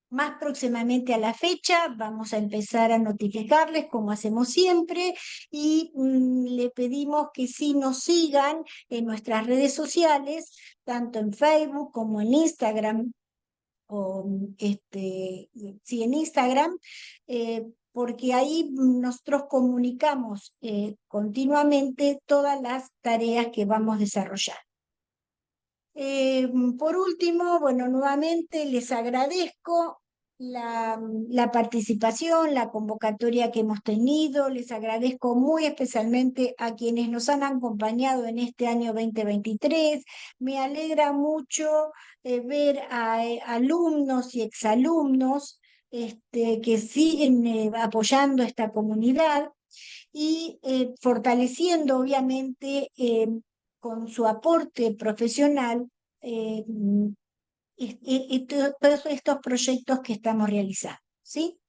[SPEAKER 1] más próximamente a la fecha, vamos a empezar a notificarles como hacemos siempre, y le pedimos que sí nos sigan en nuestras redes sociales, tanto en Facebook como en Instagram, sí, en Instagram, porque ahí nosotros comunicamos continuamente todas las tareas que vamos desarrollando. Por último, bueno, nuevamente les agradezco la participación, la convocatoria que hemos tenido. Les agradezco muy especialmente a quienes nos han acompañado en este año 2023. Me alegra mucho ver a alumnos y exalumnos que siguen apoyando esta comunidad y fortaleciendo, obviamente, con su aporte profesional todos estos proyectos que estamos realizando, ¿sí?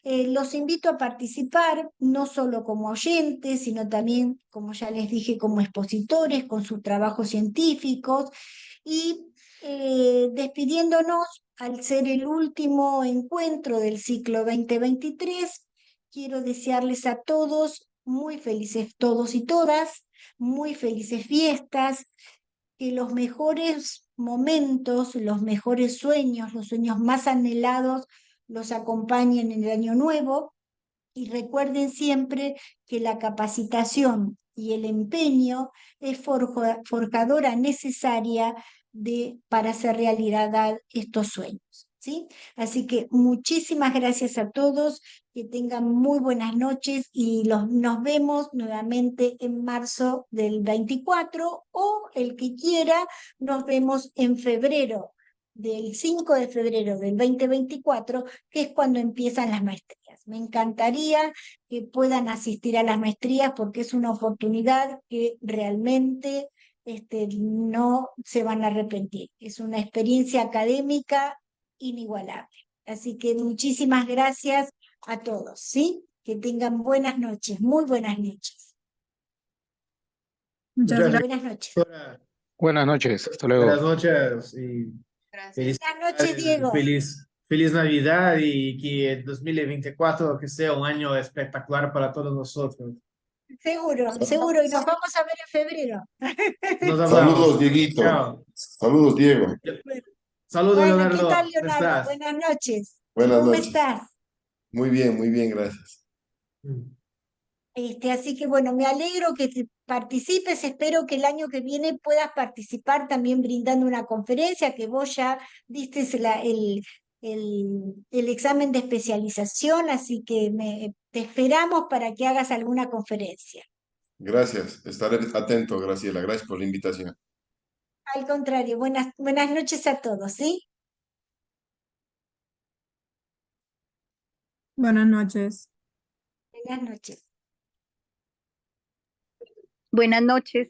[SPEAKER 1] Los invito a participar, no solo como oyentes, sino también, como ya les dije, como expositores con sus trabajos científicos. Y despidiéndonos, al ser el último encuentro del ciclo 2023, quiero desearles a todos muy felices, todos y todas, muy felices fiestas, que los mejores momentos, los mejores sueños, los sueños más anhelados los acompañen en el año nuevo, y recuerden siempre que la capacitación y el empeño es forjadora necesaria para hacer realidad estos sueños, ¿sí? Así que muchísimas gracias a todos. que tengan muy buenas noches y nos vemos nuevamente en marzo del 24 o el que quiera, nos vemos en febrero, del 5 de febrero del 2024, que es cuando empiezan las maestrías. Me encantaría que puedan asistir a las maestrías porque es una oportunidad que realmente no se van a arrepentir. Es una experiencia académica inigualable. Así que muchísimas gracias a todos, ¿sí? Que tengan buenas noches, muy buenas noches.
[SPEAKER 4] Muchas gracias,
[SPEAKER 1] Buenas noches.
[SPEAKER 4] doctora.
[SPEAKER 5] Buenas noches, hasta luego.
[SPEAKER 4] Buenas noches y
[SPEAKER 1] Buenas noches, Diego.
[SPEAKER 4] feliz Navidad y que el 2024 que sea un año espectacular para todos nosotros.
[SPEAKER 1] Seguro, seguro. Y nos vamos a ver en febrero.
[SPEAKER 4] Nos hablamos.
[SPEAKER 3] Saludos, Dieguito.
[SPEAKER 4] Chao.
[SPEAKER 3] Saludos, Diego.
[SPEAKER 4] Saludos,
[SPEAKER 1] Bueno,
[SPEAKER 4] Leonardo.
[SPEAKER 1] ¿qué tal,
[SPEAKER 4] ¿Cómo
[SPEAKER 1] Leonardo?
[SPEAKER 4] estás?
[SPEAKER 1] Buenas noches.
[SPEAKER 3] Buenas
[SPEAKER 1] ¿Cómo
[SPEAKER 3] noches.
[SPEAKER 1] estás?
[SPEAKER 3] Muy bien, gracias.
[SPEAKER 1] Así que bueno, me alegro que participes, espero que el año que viene puedas participar también brindando una conferencia, que vos ya diste el examen de especialización, así que te esperamos para que hagas alguna conferencia.
[SPEAKER 3] Gracias. Estaré atento, Graciela. Gracias por la invitación.
[SPEAKER 1] Al contrario, buenas noches a todos, ¿sí?
[SPEAKER 6] Buenas noches.
[SPEAKER 1] Buenas noches.
[SPEAKER 7] Buenas noches.